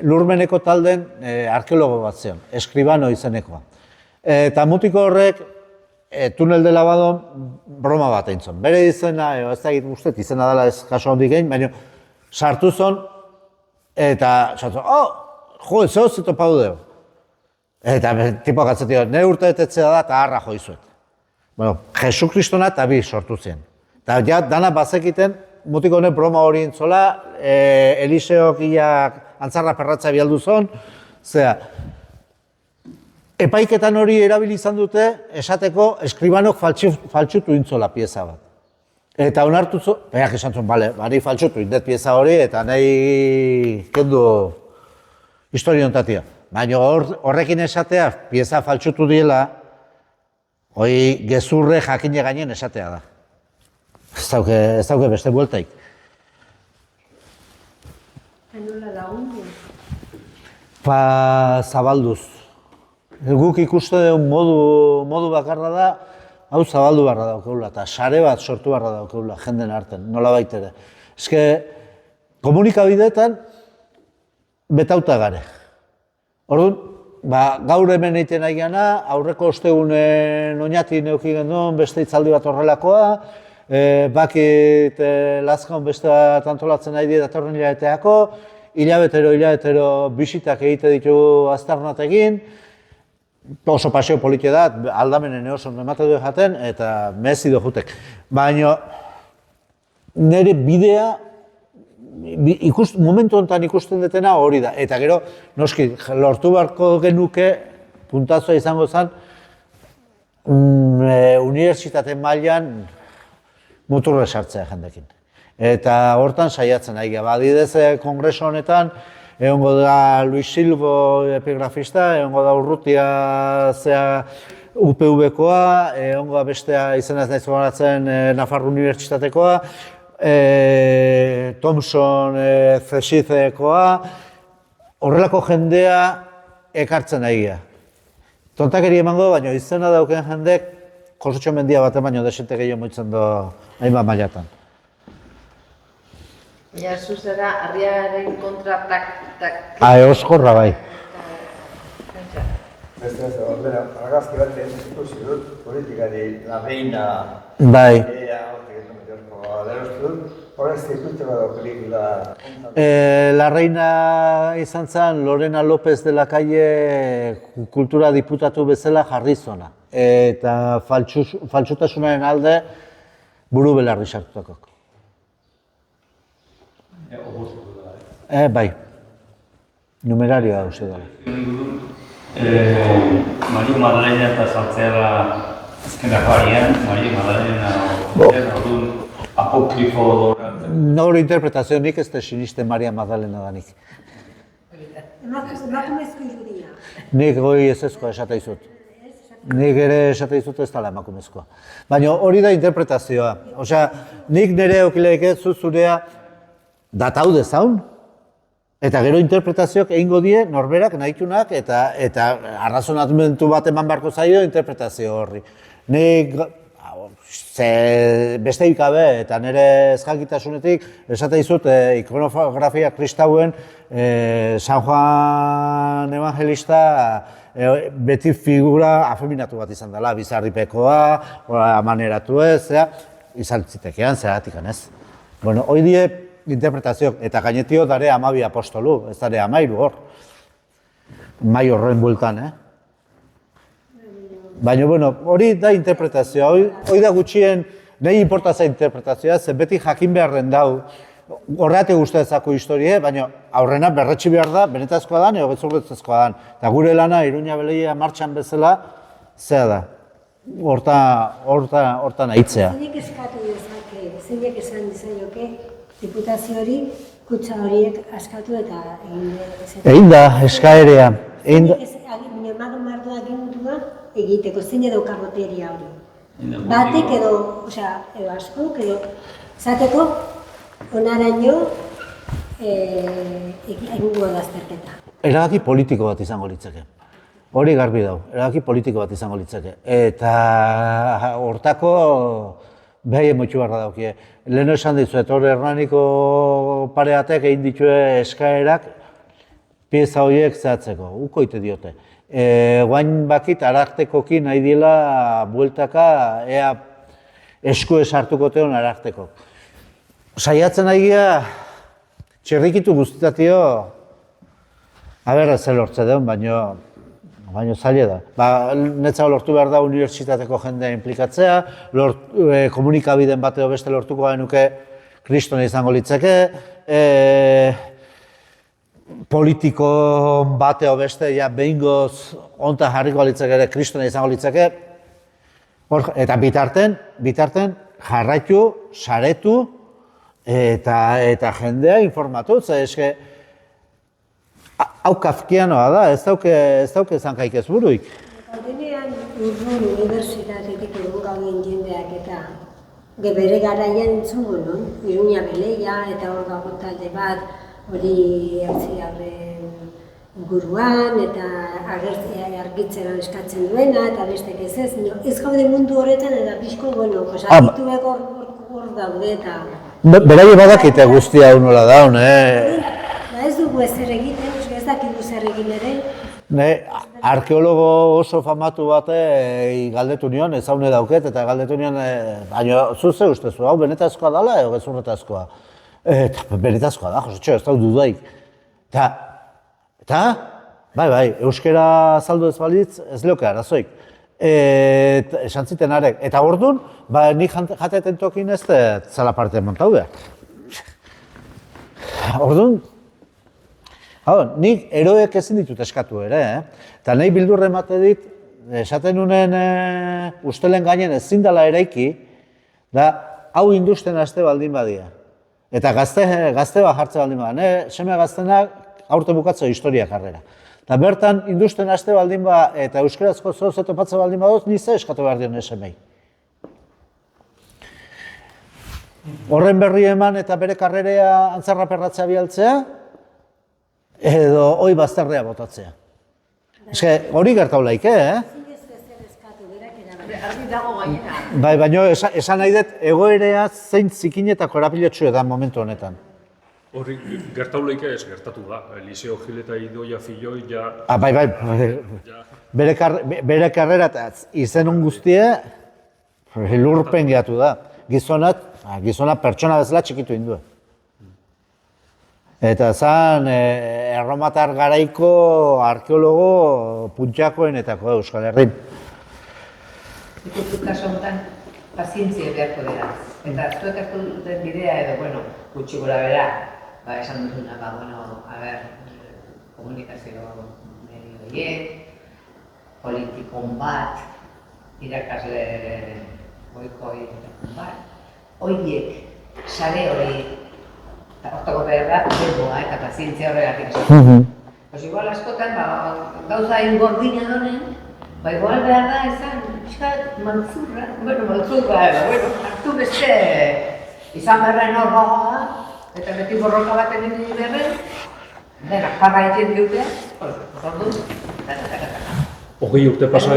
Lurmeneko talden arkeologo bat zion, Eskribano izenekoa. Eta mutiko horrek, tunel de Labadon broma bat egin zuen. Bere izena, ez da egit guztet, izena dela ez kaso handik egin, baina sartu zon, eta sartu zon, jo, ez hau zeto pau deo. Eta tipoak atzetio, ne urte etetzea da eta harra joizuet. Bueno, Jesukristona eta bi sortu zen. Eta ja, dana bazekiten, mutiko honen broma hori intzola, Eliseok iak antzarra perratza bialdu zon, zera, epaiketan hori erabili izan dute, esateko, Eskribanok faltsutu intzola pieza bat. Eta onartu zuen, berak esan zuen, bale, bari faltsutu indet pieza hori, eta nahi kendu historiontatia. Baina horrekin esatea, pieza faltsutu diela, hoi gezurre jakine gainen esatea da. Ez dauke beste bueltaik. Nola lagundu? Zabalduz. Guk ikuste dugu modu bakarra da, hau zabaldu barra daukeula, eta sare bat sortu barra daukeula, jenden arten, nola baitere. Eske, komunikabideetan betauta gare. Orduan, gaur hemen egiten nahi gana, aurreko ostegunen oinati neuki gendun, beste hitzaldi bat horrelakoa, bakit Lazkaon beste bat antolatzen nahi dira datorren hilabeteako, hilabetero bisitak egite ditu aztarnatekin, oso paseo politia da, aldamenen oso emate du jaten, eta mezi du jutek. Baina, nire bidea, momentu honetan ikusten detena hori da. Eta gero, noski, lortu beharko genuke, puntazoa izango zen, unibertsitate mailan muturre sartzea jendekin. Eta hortan saiatzen nahi gara. Adidez, kongreso honetan, egongo da Luis Silvo epigrafista, egongo da Urrutia UPV-koa, egongo da bestea izena ez naiz gogoratzen Nafarro Unibertsitatekoa, Thompson Zesizekoa, horrelako jendea ekartzen nahi gara. Tontakeri emango, baina izena dauken jendek, Josotxo Mendia baten baino desente gehiago moitzen do hainbat mailatan. Ja, zuzera, harriaren kontra tak. Oskorra bai. Beste, argazki bat ikusi dut, politikari la reina Bai. hortik edo aderostu dut, Ahora es que ikusten bada pelikula. La Reina izan zen Lorena López de la Calle kultura diputatu bezala jarri zona. Eta faltsutasunaren alde buru belarri sartutakok. Bai, numerarioa uste dara. Maria Madalena eta saltzea azken afarian, Maria Madalena orduan apokrifo doratzen. Nore interpretazio nik ez da sinisten Maria Madalena danik. Emakumezko irudia. Nik goi ezezkoa esata izut. Nik ere esata izut ez dela emakumezkoa. Baina hori da interpretazioa. Osea, nik nire okileik ez zurea datau dezaun, eta gero interpretazioak egingo die norberak nahitunak eta arrazonamentu bat eman barko zaio interpretazio horri. Nik beste ikabe eta nire ezjakitasunetik esate dizut ikonografia kristauen San Juan Evangelista beti figura afeminatu bat izan dela, bizarripekoa, amaneratu ez, izan zitekean, zeratik ez. Bueno, hoi die interpretazioak, eta gainetio dare 12 apostolu, ez dare 13 hor. Mai horren bueltan, Baina, bueno, hori da interpretazioa, hori da gutxien, nahi inportazia interpretazioa, ze beti jakin beharren dau, horreate guztatzako historie, baina aurrena berretsi behar da, benetazkoa dan, edo gezurretzezkoa dan. Eta gure lana, Iruña Beleia martxan bezala, zea da, hortan aitzea. Zeinek eskatu dezake, zeinek esan dizaioke, diputazio hori, kutsa horiek askatu eta Egin da, eskaerea. Mago mardua egindutua egiteko, zein edo kaboteria hori. Batek edo askok edo, zateko, onaraino egingo da azterketa. Erabaki politiko bat izango litzake. Hori garbi dau, erabaki politiko bat izango litzake. Eta hortako behai emotxu barra daukie. Leheno esan dizuet, hor Hernaniko pareatek egin ditue eskaerak pieza horiek zehatzeko, ukoite diote. Guain bakit arartekoki nahi dila bueltaka ea esku esartuko teon ararteko. Saiatzen nahi gira, txerrikitu guztitatio, zer lortze deun, baina zaila da. Netzago lortu behar da unibertsitateko jendea implikatzea, komunikabideen bat edo beste lortuko genuke kristona izango litzeke, politiko bat edo beste behingoz onta jarriko litzeke ere kristona izango litzeke, eta bitarten jarraitu, saretu eta jendea informatu, eske hau kafkianoa da, ez dauke zankaik ez buruik. Gaudenean urrun unibertsitatetik egun gauden jendeak eta bere garaian entzungo non, Iruña Beleia eta hor dago talde bat, hori Auziarren inguruan eta argitzera eskatzen duena eta bestek ez. Ez gaude mundu horretan eta pixko, adituek hor daude eta... Beraie badakite guztia hau nola daun, Ez dugu ezer egiten, ez dakigu zer egin ere. Arkeologo oso famatu bate galdetu nion, ezaune dauket, eta galdetu nion, baina zuze ustezu, hau benetazkoa dela edo gezurretazkoa? Benetazkoa da, Josetxo, ez da dudaik. Eta, bai, euskera azaldu ez balitz, ez leuke arazoik. Esan ziten arek, eta orduan, nik jateten tokin ez zala parte montau behar. Orduan, nik eroek ezin ditut eskatu ere, eta nahi bildurre emate dit, esaten nunen ustelen gainen ezin dela eraiki, da hau industen aste baldin badia. Eta gazte bat jartze baldin badia, seme gaztenak aurte bukatzea historia karrera. Eta bertan industen aste baldin ba eta euskarazko zoz etopatze baldin badoz, nize eskatu behar dion esemei. Horren berri eman eta bere karrerea antzarra perratzea bialtzea, edo hoi bazterrea botatzea. Hori gertaulaik, Argi dago gainera. Bai, baina esan nahi dut egoerea zein zikin eta korapilotxu edan momentu honetan. Hori gertauleike ez gertatu da. Eliseo Gil eta Idoia Filloi ja... Bai, bere karrera eta izen on guztie lurpen gehatu da. gizona pertsona bezala txikitu induen. Eta zan erromatar garaiko arkeologo puntxakoenetako Euskal Herrin. Ikutu kaso honetan, pazientzia beharko dira. Eta zuek hartu duten bidea edo, bueno, gutxi gora bera, esan duzuna, komunikazio medio horiek, politikon bat, irakasle goiko irakasle bat, horiek, sare hori, eta hortako behar da, denboa eta pazientzia horregatik esan. Pues igual askotan, gauza ingordina donen, igual behar da ezan, pixkat, maltzurra, hartu beste izan berren hor eta beti borroka baten egin berren, denak parra egin dute, ordu, Hogei urte pasa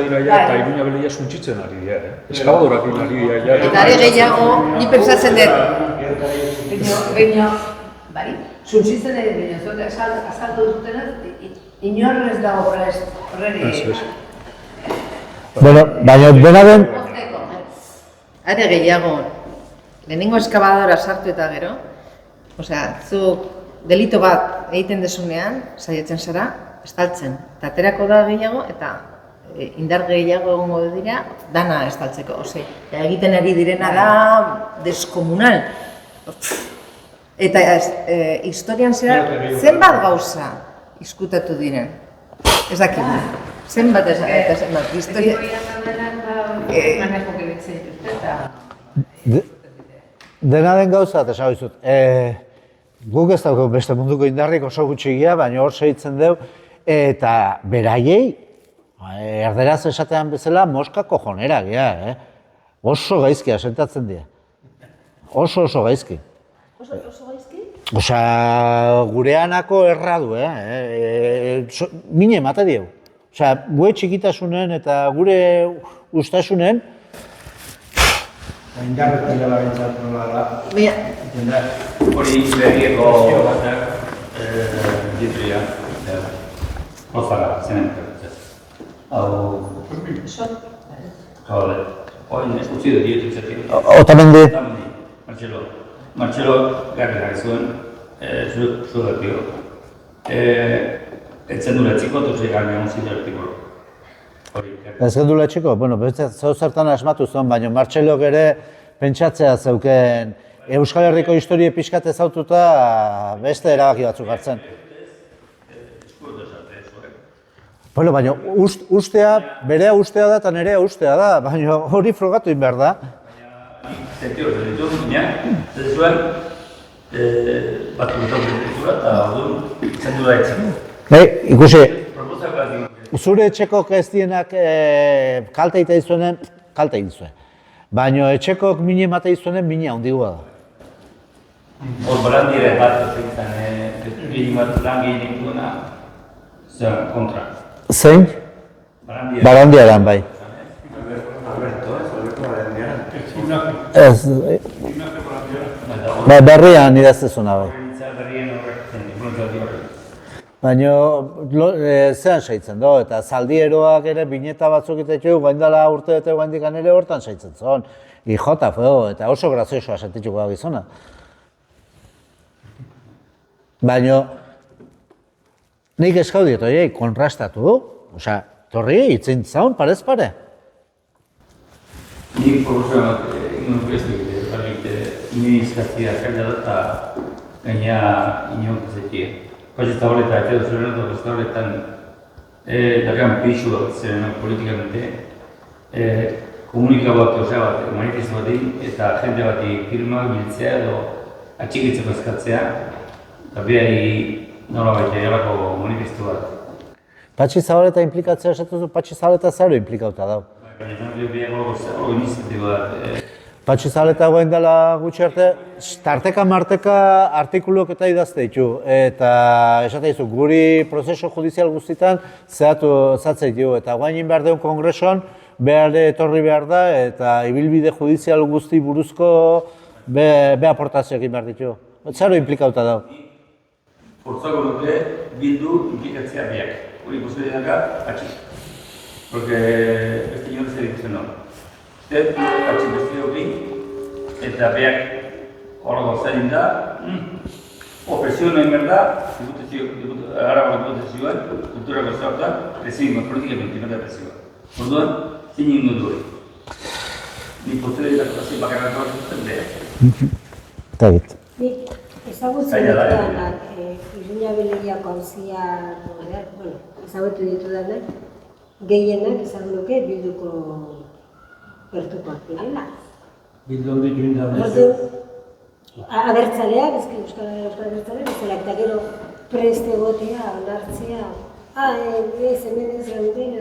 dira ja, eta Iruña Beleia suntzitzen ari dira, eskabadorak ari dira ja. Eta are gehiago, ni pentsatzen dut. Baina, bai, suntzitzen ari dira, zote azaldu dutenaz, inorrez dago horreri. Bueno, baina dena den... Are gehiago, lehenengo eskabadora sartu eta gero, zu delito bat egiten desunean, saiatzen zara, estaltzen. Eta aterako da gehiago eta indar gehiago egongo dira, dana estaltzeko. Egiten ari direna da deskomunal. Eta historian zera, zenbat gauza izkutatu diren. Ez dakigu. Zenbat eta zenbat. Dena den gauza, eta esan dizut, guk ez dago beste munduko indarrik oso gutxigia, baina hor segitzen dugu, eta beraiei, erderaz esatean bezala, moska kojonera gea, oso gaizki asentatzen dira. Oso gaizki. Oso gaizki? Gureanako erra du, mine emate diegu. Gure txikitasunen eta gure ustasunen, Indarretik dela bintzat nola da. Hori berrieko batak dituia, hozara, zementu. Hau... Hori utzi dut dietu. Otamendi. Martxelo garri zuen, zugatio. Etzen dula txiko, tuzei garen egon zinertiko. Ez gendula txiko, zeu zertan asmatu zuen, baina Martxelok ere pentsatzea zeuken Euskal Herriko historie pixkat ezaututa beste erabaki batzuk hartzen. Baina ustea, berea ustea da eta nerea ustea da, baina hori frogatu egin behar da. Zentio hori ditu, ez zuen bat kurtatu ditura eta hori zendula etzen. Ikusi, zure etxekok ez dienak kalte egite dizuenen, kalte egin zuen. Baina etxekok mine emate dizuenen, mine handigua da. Hor barandiare bat egin lan gehien duguna, zer kontra. Zein? Barandiaran, bai. Ez, berrian idaztezuna, bai. Baina zean saitzen do, eta zaldieroak ere bineta batzuk itetu, guaindala urte eta guaindikan ere hortan saitzen zuen. Ijota, eta oso graziosoa sentituko da gizona. Baina nik eskau diet horiei kontrastatu du, torri hitzin zaun, parez pare. Nik proposamenak egin nukeztu egite, inoizkazia kaila da eta gaina inokezetie. Eta horretan, eta zure nato, ez da horretan, dakean pixua zen politikamente, komunikabak bat, manifestu bat egin, eta jende bati firmak biltzea edo atxikitzeko eskatzea, eta behari nola baita egolako manifestu bat. Patxi Zabaleta implikatzea esatu zu, Patxi Zabaleta zero implikauta dau. Baina behar iniziatibo bat. Patxi Zabaleta guen dela gutxi arte, tarteka-marteka artikulok eta idazte ditu. Eta esate dizu, guri prozeso judizial guztietan zatzei ditu. Eta guainin behar deun kongresoan, behar etorri behar da, eta ibilbide judizial guzti buruzko be aportazioak behar ditu. Zero implikauta dau. Forzako nuke bildu implikatzea biak. Hori ikusten denaka, atxik. Porque ez inoz zer ikusten no. patxi beste dukin, eta beak horrego zain da, opresio nahi merda, Arabako diputazioan, kulturako zautan, presioa, politikamente merda presioa. Orduan, zein ingo du hori. Ni posterioritateko hasi bakarrak hor zuten behar. Eta egit. Nik ezagutzen ditudanak, Iruña Belegriako auzia, ezagutu ditudanak, gehienak izan nuke Bilduko gertukoak direla. Bildu hori joan da. Abertzaleak, Euskal Abertzaleak, eta gero preste egotea, onartzea, ez hemen ez gauden,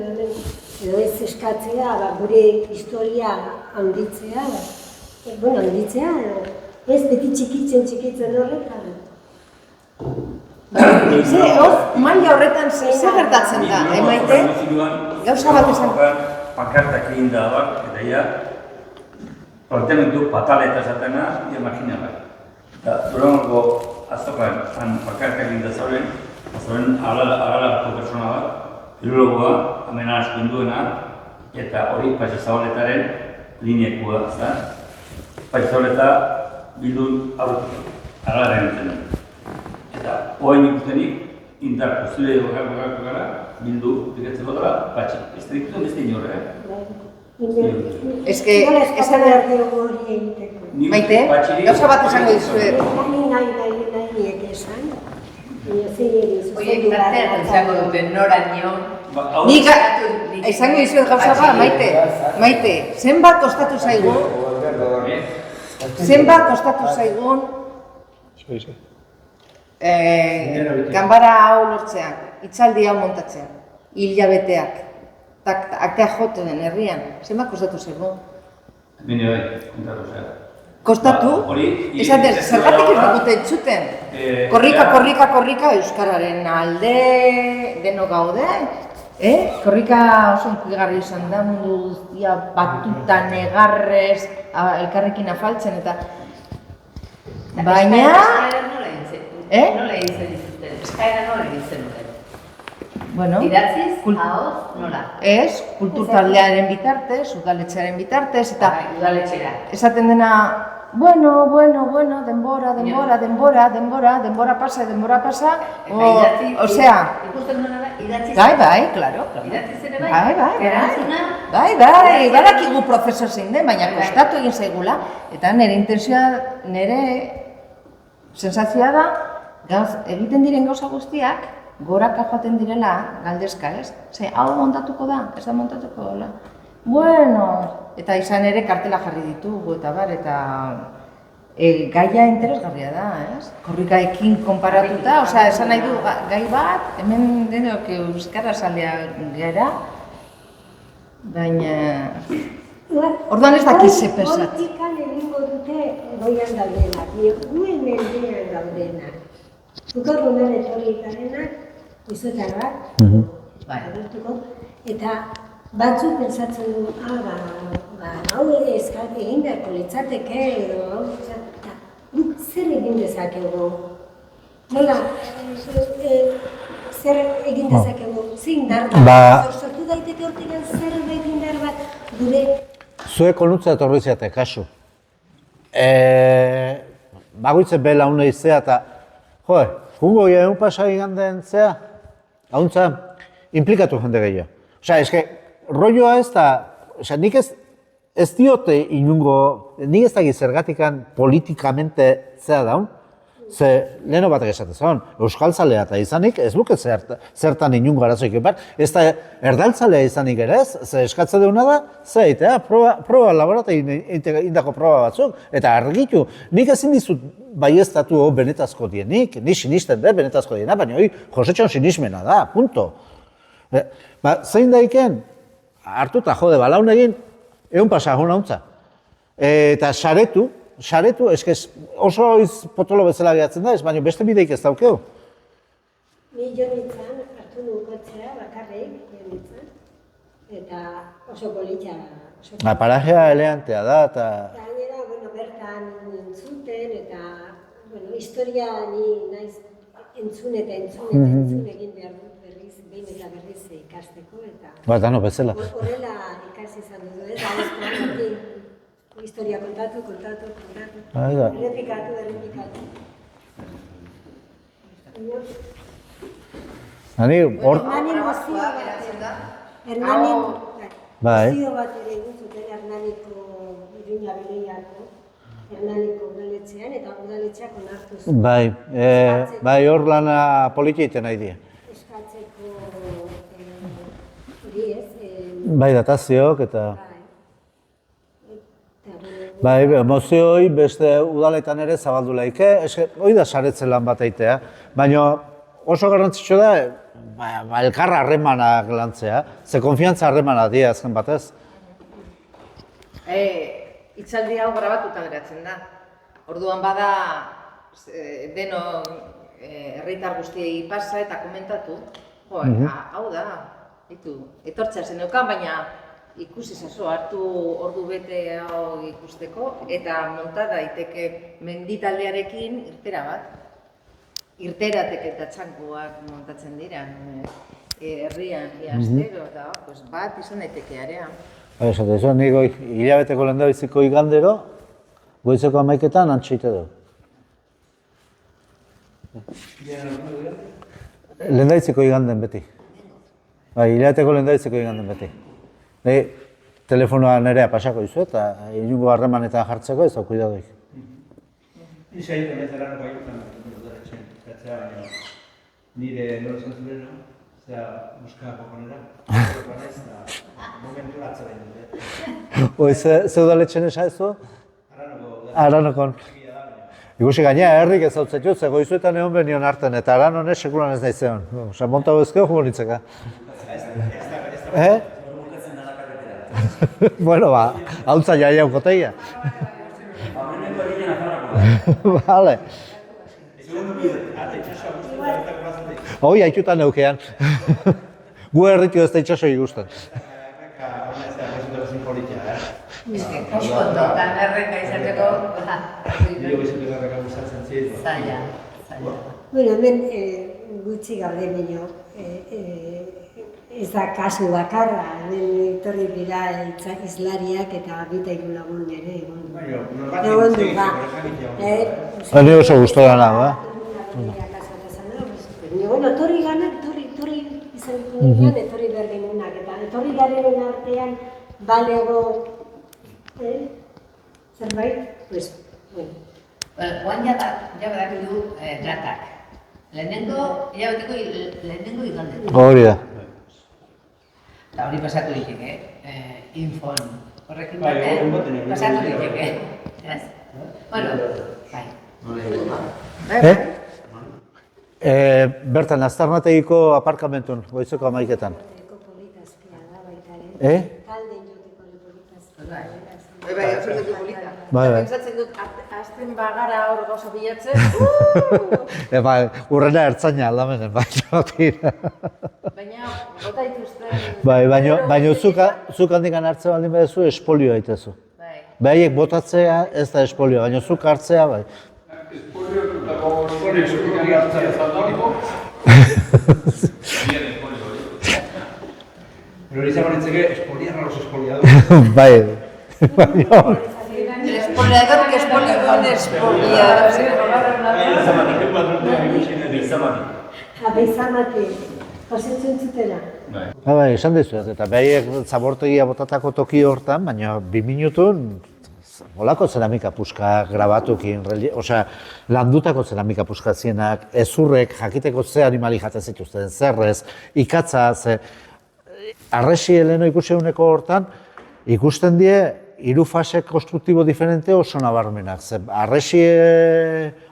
edo ez eskatzea, gure historia handitzea, handitzea, ez beti txikitzen horretan. Maila horretan zer gertatzen da, Maite? Gauza bat esan. Pankartak egin da bak, eta ia, planteamendu pataleta esatena, ia makina bai. Eta Durangoko azokan pankartak egin da zauren agalako persona bat, filologoa, amena askoen duena, eta hori Patxi Zabaletaren lineakua, Patxi Zabaleta Bildun aurretik, agalaren entzen. Eta hoain ikustenik, indar posibile bakarko gara, Bildu diketzeko dara, Patxi. Ez diktu beste inorre, Ez que, esan behar dugu hori egiteko. Maite, gauza bat esango dizuet. Nahi esan. Oie, bitartean izango dute noraino. Nik esango dizuet gauza bat, Maite, zenbat kostatu zaigun, ganbara hau lortzea, hitzaldi hau montatzea, hilabeteak, aktea jote den herrian, zenbat kostatu zaigun? Bine bai, kontatu zea. Kostatu? Esaten, zergatik ez dugute entzuten? Korrika, euskararen alde, denok gaude. Korrika oso unkigarri izan da, mundu guztia batuta negarrez, elkarrekin afaltzen eta... Baina... Nola egin zen dituzten? Eskaera nola egin zen duten? Bueno, idatziz, ahoz, nola? Ez, kulturtaldearen bitartez, udaletxearen bitartez, eta... Udaletxera. Esaten dena, bueno, denbora pasa, osea... Ikusten duena da, idatziz... Bai, claro. Idatziz ere bai? Bai, badakigu profesor zein den, baina kostatu egin zaigula, eta nire intentzioa, nire sensazioa da, egiten diren gauza guztiak, goraka joaten direla galdezka, ez? Ze, hau montatuko da, ez da montatuko da. Bueno, eta izan ere kartela jarri ditugu eta bar, eta gaia interesgarria da, ez? Korrikaekin konparatuta, osea, esan nahi du gai bat, hemen denok euskara zalea gara, baina... Orduan ez dakiz ze pesat. Hortikan egingo dute goian daudenak, guen mendean daudenak. Zukor gumen etorri garenak, izotar bat, eta batzuk pentsatzen du, hau ere eskatu egin beharko litzateke, edo hau litzateke, guk zer egin dezakegu? Nola, zer egin dezakegu? Zein indar bat? Sortu daiteke hortikan zer indar bat gure... Zuek konutza etorri zeate, kasu. Bagoitzen behela une izea eta, jungo egun pasa iganden zea, hauntza, implikatu jende gehiago. Osea, eske, rolloa ez da, osea, nik ez diote inungo, nik ez dakit zergatikan politikamente zea daun, ze leheno batek esate zaun, euskaltzalea eta izanik ez luke zertan inungo arazoik epar, ez da erdaltzalea izanik ere ez, ze eskatze deuna da, ze eitea, proba laborate indako proba batzuk, eta argitu, nik ezin dizut baieztatu benetazko dienik, ni sinisten dut benetazko diena, baina hori Josetxon sinismena da, punto. Zein daiken, hartu eta jode, balaun egin, egun pasa hona hauntza. Eta saretu, eskez oso potolo bezala gehatzen da, ez baina beste bideik ez daukeu. Ni jo nintzen, hartu nukotzea bakarrik, jo nintzen, eta oso politxa. Parajea eleantea da, eta... Gainera, bertan entzuten, eta historia ni naiz entzun egin behar dut berriz, behin eta berriz ikasteko, eta... Dano bezala. Horrela ikasteko. merezi izan duzu, ez? Ahozkoarekin historia kontatu. Aida. Errepikatu. Hani, hor... Hernanin mozio bat, Bai. mozio bat ere egin zuten Hernaniko Iruña Beleiako, Hernaniko udaletxean, eta udaletxeak onartu zuen. Bai, hor lana poliki egiten nahi die. Eskatzeko hori ez, Bai, datazioak eta... Bai, mozioi beste udaletan ere zabaldu laike, hori da saretzen lan bat eitea, baina oso garrantzitsua da, elkarra harremanak lantzea, ze konfiantza harremana dira azken batez. Hitzaldi hau grabatuta geratzen da. Orduan bada deno herritar guztiei pasa eta komentatu. Hau da, etortzea zeneukan, baina ikusi zazu, hartu ordu bete hau ikusteko, eta monta daiteke menditaldearekin irtera bat. Irteratek eta txankoak montatzen dira, herrian, astero, eta bat izan daiteke area. Esate, nik hilabeteko lehendabiziko igandero, goizeko 11etan antxeite du. Lehendabiziko iganden beti. Bai, hilabeteko lehendabiziko iganden beti. Telefonoa nerea pasako izu eta inungo harremanetan jartzeko ez hau kuidadoik. Izai honetara baiutan udaletxean, baina nire nore zentzuleno, zera buskako konera, momentu atzerain dute. Ze udaletxean esaezu? Aranokon. Ikusi gainea herrik ez hau zetu, ze goizuetan egon benion harten eta Aranon sekulan ez naizeon. Osa, montago ezkeo jugo nintzeka. Bueno, hautza jaia ukoteia. Vale. Hoi, haitutan neukean. Gu herritu ez da itxaso igusten. Kontutan erreka izateko, zaila. Bueno, hemen gutxi gaude baino, ez da kasu bakarra, hemen etorri dira izlariak eta bita hiru lagun ere egon du, ba. Ni oso gustora nago, Bueno, etorri ganak, etorri izan dugunean, etorri behar genuenak, eta etorri garenen artean balego zerbait, pues, bueno. Oan jabedak du datak. Lehenengo igandeko. Hori da. Eta hori pasatu diteke, infon. Horrekin baten, pasatu diteke. Bueno, bai. Bertan, Aztarnategiko aparkamentun, goizeko 11etan. Politazkia da baita ere. Talden joteko politazkia. Bai, absolutu polita. Bai. Pentsatzen dut, azten bagara hor gauza bilatzen, Urrena ertzaina aldamenen, baina tira. baina bota dituzten... Bai, baina zuk handikan hartzea baldin badezu, espolio daitezu. Behaiek botatzea ez da espolio, baina zuk hartzea bai. Espoliotutako espolio hartzea zaldariko. Hori izango nintzeke, espoliarra los espoliados. Bai. El espoliador que espolió un espoliador. Abeizamate, pasetzen zutela. Bai, esan dizuet, eta behaiek zabortegia botatako toki hortan, baina 2 minutun olako zeramika puska grabatukin, osea, landutako zeramika puska zienak, ezurrek, jakiteko ze animali jaten zituzten, zerrez, ikatza, ze... Arresi heleno ikusi eguneko hortan, ikusten die, 3 fase konstruktibo diferente oso nabarmenak. Arresi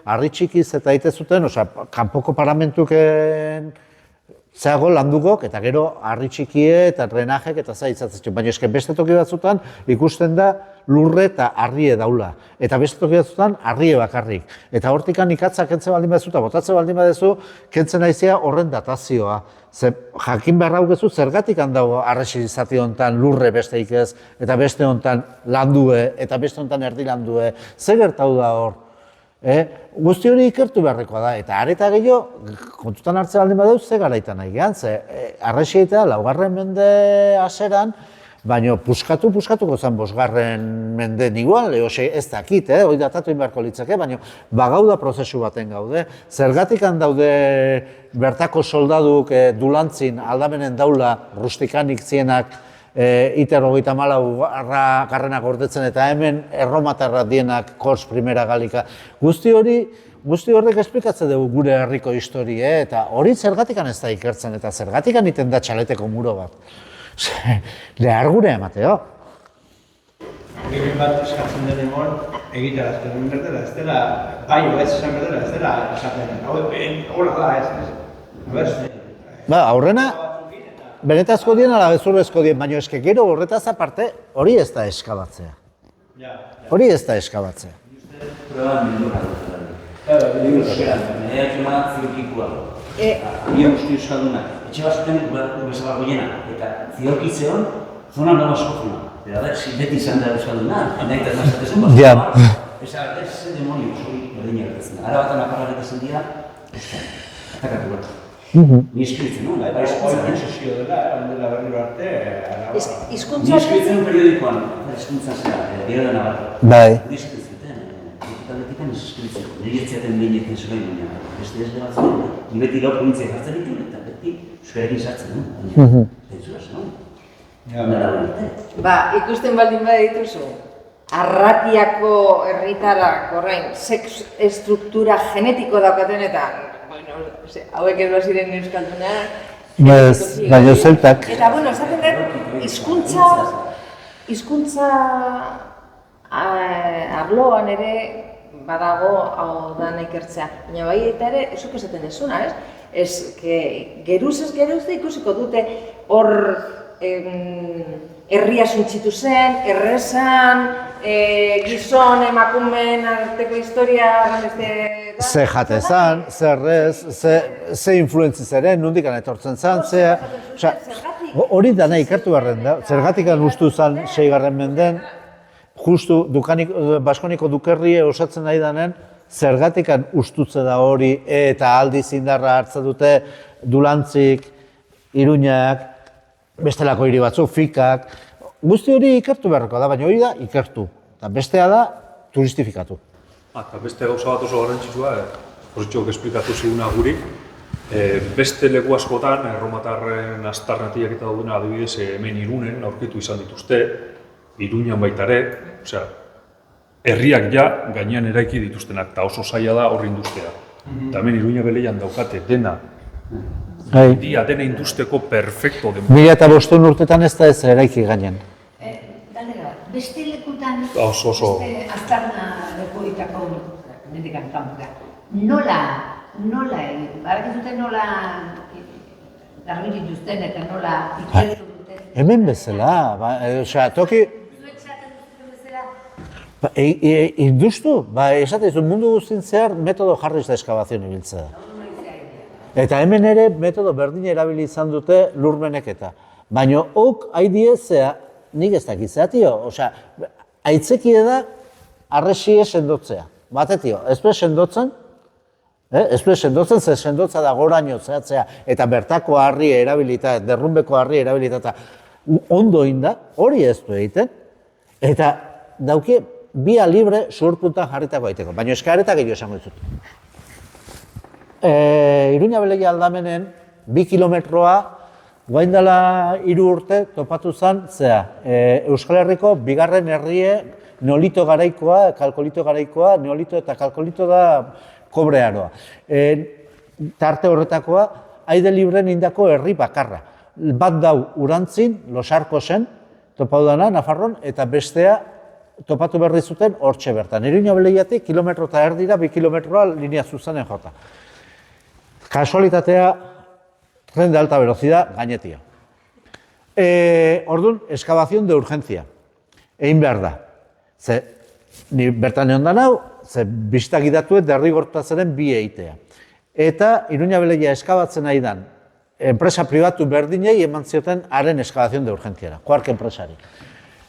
harri txikiz eta egite zuten, osea, kanpoko paramentuken zeago landukok, eta gero harri txikie eta drenajek eta zaitzatzen. Baina eske beste toki batzutan ikusten da lurre eta harrie daula. Eta beste toki batzutan harrie bakarrik. Eta hortikan ikatza kentzen baldin badezu eta botatzen baldin badezu, kentzen naizea horren datazioa. Jakin behar daukezu zergatik handago arresi zati honetan lurre besteik ez, eta beste honetan landue, eta beste honetan erdi landue. Ze gertau da hor? Guzti hori ikertu beharrekoa da, eta areta gehiago, kontutan hartzen baldin badeu, ze garaitan nahi gehan, ze arresi eta 4. mende haseran, baina puskatuko zen 5. menden igual, ez dakit, hori datatu inbarko litzake, baina bagauda prozesu baten gaude. Zergatikan daude bertako soldaduk dulantzin aldamenen daula rustikanik zienak Iter 34 garrenak gordetzen eta hemen erromatarra dienak Kors Primera Galika. Guzti horrek esplikatzen dugu gure herriko historia, eta hori zergatikan ez da ikertzen, eta zergatikan iten da txaleteko muro bat. Lehar gure emateo. Egin bat eskatzen den egon, egitea azten berdela, ez dela, bai, ez esan berdela, ez dela, esaten, hola da, ez. Aurrena, benetazko dien ala bezurrezko dien, baina eske gero horretaz aparte, hori ez da eskabatzea. Hori ez da eskabatzea. Proba mildura dut. Euskera, nahiak ema ziorkikua. Bia guzti euskaldunak, etxe batzuten bezala goiena, eta ziorkitzeon, zona nago askofuna. Eta da, beti izan da euskalduna, nahi eta nazatezun bat. Ez zen demonio, zoi berdina gertatzen. Ara batan aparraretzen dira, atakatu bat. Ni eskritzen nuen, bai eskritzen. Hori sesio dela, ondela berriro arte, Ni eskritzen periodikoan, eskuntzan zera, diario de Navarra. Bai. Ni eskritzen, taldetikan ez eskritzen. Nire etziaten behinekin zuen baina, beste ez dela zuen. Ni beti lau provintzia jartzen dituen, eta beti euskararekin sartzen nuen. Zentzura zen. Ikusten baldin badituzu, Arratiako herritarrak orain sex estruktura genetiko daukaten eta hauek ez ziren euskaldunak. Baina zeltak. Eta, esaten dut, hizkuntza arloan ere badago hau da ikertzea. Baina bai eta ere, esuk esaten ezuna, ez? Ez, geruz ikusiko dute hor herria suntxitu zen, errezan, gizon, emakumeen arteko historia, ze jate zan, ze errez, ze influentzi zeren, nondik etortzen zan, hori dana ikertu beharren da. Zergatikan ustu zan 6. menden, justu Baskoniko dukerrie osatzen nahi danen, zergatikan ustutze da hori eta aldiz indarra hartzen dute Dulantzik, Iruñak, bestelako hiri batzuk, Fikak, guzti hori ikertu beharreko da, baina hori da ikertu. Eta bestea da turistifikatu. Eta beste gauza bat oso garrantzitsua, horretxok esplikatu ziguna guri, beste leku askotan, erromatarren astarnatiak eta daudena adibidez hemen Irunen aurkitu izan dituzte, Iruñan baita ere, osea, herriak ja gainean eraiki dituztenak, eta oso zaila da horri industea. Eta hemen Iruña beleian daukate dena, dena industeko perfecto den. 2005 urtetan ez da ez eraiki gainean. Beste lekutan, Oso. beste aztarna lekuitako mendikan kanpura. Nola egin? Barakizuten nola garbi dituzten eta nola ikertu duten? Hemen bezala, osea, toki... Zuek esaten duzuten bezala? Industu, esaten zuen mundu guztien zehar metodo jarriz da eskabazioan ibiltzea. Eta hemen ere metodo berdin erabili izan dute lurmeneketa. Baina hok haidiezea, nik ez dakitzea, tio. Osea, aitzekie da arresie sendotzea. Batetio, ez be sendotzen, ze sendotza da goraino zehatzea, eta bertako harri erabilita, derrumbeko harri erabilita, eta ondo inda, hori ez du egiten, eta dauki bia libre surpuntan jarritako egiteko, baina eskaretak gehiago esango dizut. Iruña Beleia aldamenen 2 kilometroa, guain dela 3 urte topatu zen, Euskal Herriko 2. herrie neolito garaikoa, kalkolito garaikoa, neolito eta kalkolito da kobrearoa. Tarte horretakoa, Aide Libren indako herri bakarra. Bat dau Urantzin, Losarkosen, topatu dana, Nafarron, eta bestea topatu berri zuten hortxe bertan. Iruña Beleiatik kilometro eta erdira, 2 kilometroa linea zuzanen jota. Kasualitatea, tren de alta velocidad, gainetia. Orduan, excavación de urgencia. Egin behar da. Ni bertan egon da nau, bistak idatuet derrigortatzenen bi eitea. Eta Iruña Beleia eskabatzen nahi dan, enpresa pribatu berdinei eman zioten haren excavación de urgentiara, Quark enpresari.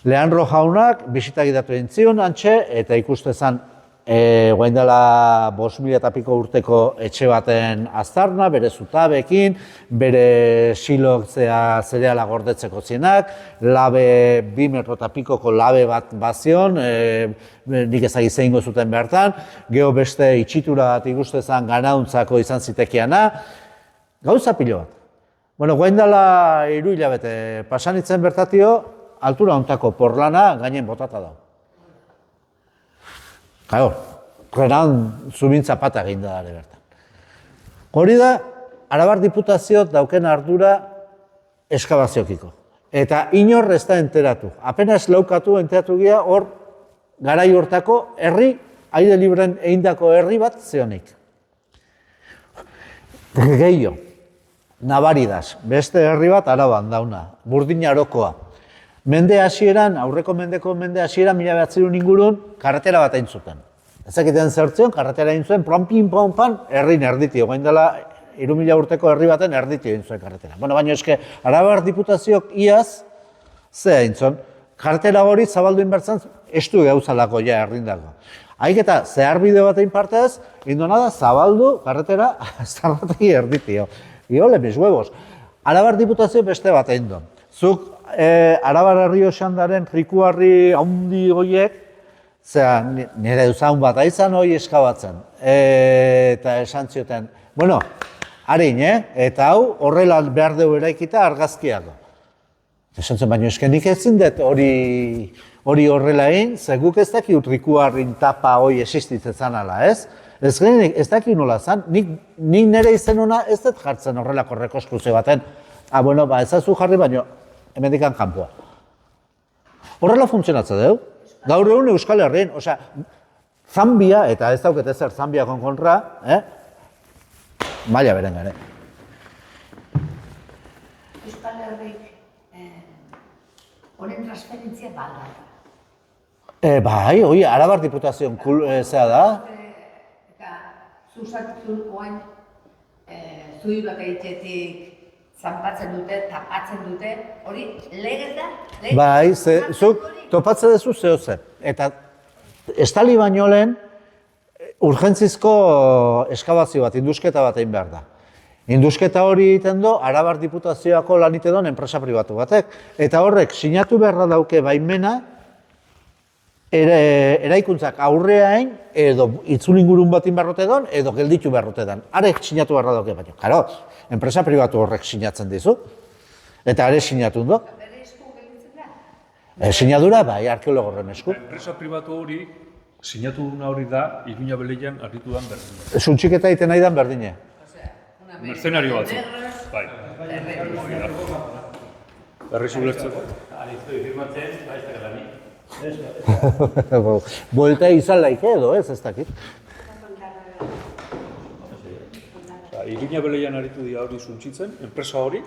Leandro jaunak bisitak idatu egin zion, antxe, eta ikuste zan guain dela 5.000 eta piko urteko etxe baten aztarna, bere zutabekin, bere silok zereala gordetzeko zienak, labe 2 metro eta pikoko labe bat bazion, nik ezagik zehingo zuten bertan, geho beste itxitura bat ikustezan ganauntzako izan zitekiana, gauza pilo bat. Bueno, guain dela 3 hilabete pasanitzen bertatio, altura hontako porlana gainen botata da. Claro, renan zubintza pata egin da dara bertan. Hori da, Arabar Diputazioak dauken ardura eskabaziokiko. Eta inor ez da enteratu. Apenas laukatu enteratu gira hor garai hortako herri, aire libren eindako herri bat zeonik. Gehiago, Nabaridas, beste herri bat Araban dauna, Burdin Arokoa. Mende hasieran, aurreko mende hasieran, 1900 ingurun, karretera bat egin zuten. Ezakiten zertzion, karretera egin zuen, pan, herrin erditio, gain dela 3.000 urteko herri baten erditio egin zuen karretera. Bueno, baina eske, Arabar Diputazioak iaz, ze egin zuen, karretera hori zabaldu inbertzen, estu gauzalako ja herrindako. Haik eta zeharbide bat egin partez, indona da zabaldu karretera aztarrategi erditio. Iole, mis huevos. Arabar Diputazio beste bat egin du. Zuk Arabar Errioxandaren trikuarri handi horiek, nire duzaun bat aizan hori eskabatzen. Eta esan zioten, bueno, harin, eta hau horrela behar dugu eraikita argazkiako. Esan zen, baina esken nik ezin dut hori horrela egin, ze guk ez daki trikuarrin tapa hori existitzen ala, ez? Ez daki nola zan, nik nire izen hona ez dut jartzen horrelako rekonstrukzio baten. Bueno, ezazu jarri, baina hemendikan kanpoa. Horrela funtzionatzen dugu. Gaur egun Euskal Herrien, Zambia, eta ez dauket ezer Zambiakon kontra, maila beren gare. Euskal Herrik honen transferentzia bada. Bai, hori, Arabar Diputazioan zea da. Eta zuzatzen oain zui bat egitetik zanpatzen dute, tapatzen dute, hori legez da? Bai, zuk topatzen duzu zeo zen. Eta estali baino lehen urgentzizko eskabazio bat, indusketa bat egin behar da. Indusketa hori egiten du Arabar Diputazioako lan egiten duen enpresa pribatu batek. Eta horrek sinatu beharra dauke baimena eraikuntzak aurreain edo itzulingurun batin berrote don edo gelditu berrote dan. Arek sinatu beharra dauke baino. Karo, enpresa pribatu horrek sinatzen dizu. Eta are sinatu du. Bere esku gelditzen da? Sinadura bai, arkeologorren esku. Enpresa pribatu hori, sinatu duna hori da, Iruña Beleian arritu dan berdine. Suntxiketa egiten nahi dan berdine. Mercenario batzu. Bai. Berriz ulertzeko. Alizoi firmatzen, baiztak lani. Buelta izan laike edo, ez dakit. Iruña Beleian aritu dira hori suntxitzen, enpresa hori,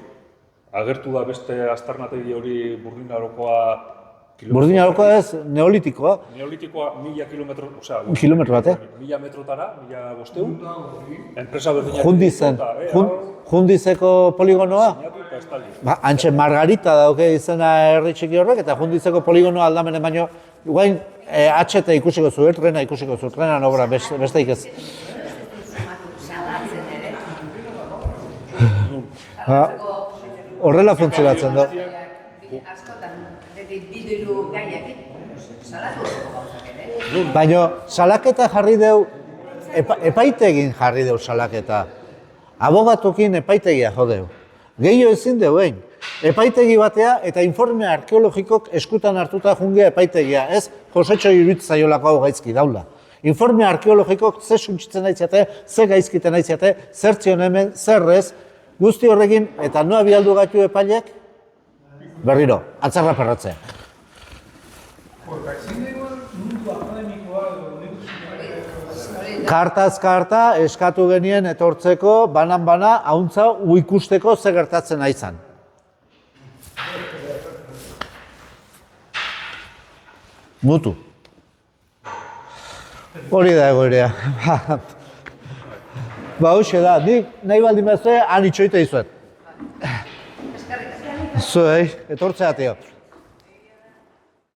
agertu da beste aztarnategi hori Burdin Arokoa... Burdin Arokoa ez, neolitikoa. Neolitikoa 1000 kilometro, kilometro bat, 1000 metrotara, 1500, enpresa berdinak... Jundizeko poligonoa? Sinatu eta estali. Antxe Margarita dauke izena herri txiki horrek, eta Jundizeko poligonoa aldamenen baino, guain HT ikusiko zu, trena ikusiko zu, trenan obra besteik ez. Horrela funtzionatzen da. Baina salaketa jarri deu, epaitegin jarri deu salaketa. Abogatokin epaitegia jodeu. Gehio ezin deu egin. Epaitegi batea eta informe arkeologikok eskutan hartuta jungea epaitegia, ez Josetxo Iruitzaiolako hau gaizki daula. Informe arkeologikok ze suntxitzen nahiziate, ze gaizkiten nahiziate, zer zion hemen, zer ez, guzti horrekin, eta noa bialdu gaitu epailek, berriro, atzarra perratzea. Kartaz karta eskatu genien etortzeko, banan-bana, hauntza ikusteko ze gertatzen aizan. Mutu. Hori da egoerea. Ba, hoxe da, nik nahi baldin bezue, han itxoite izuet. Zuei, etortzea, tio.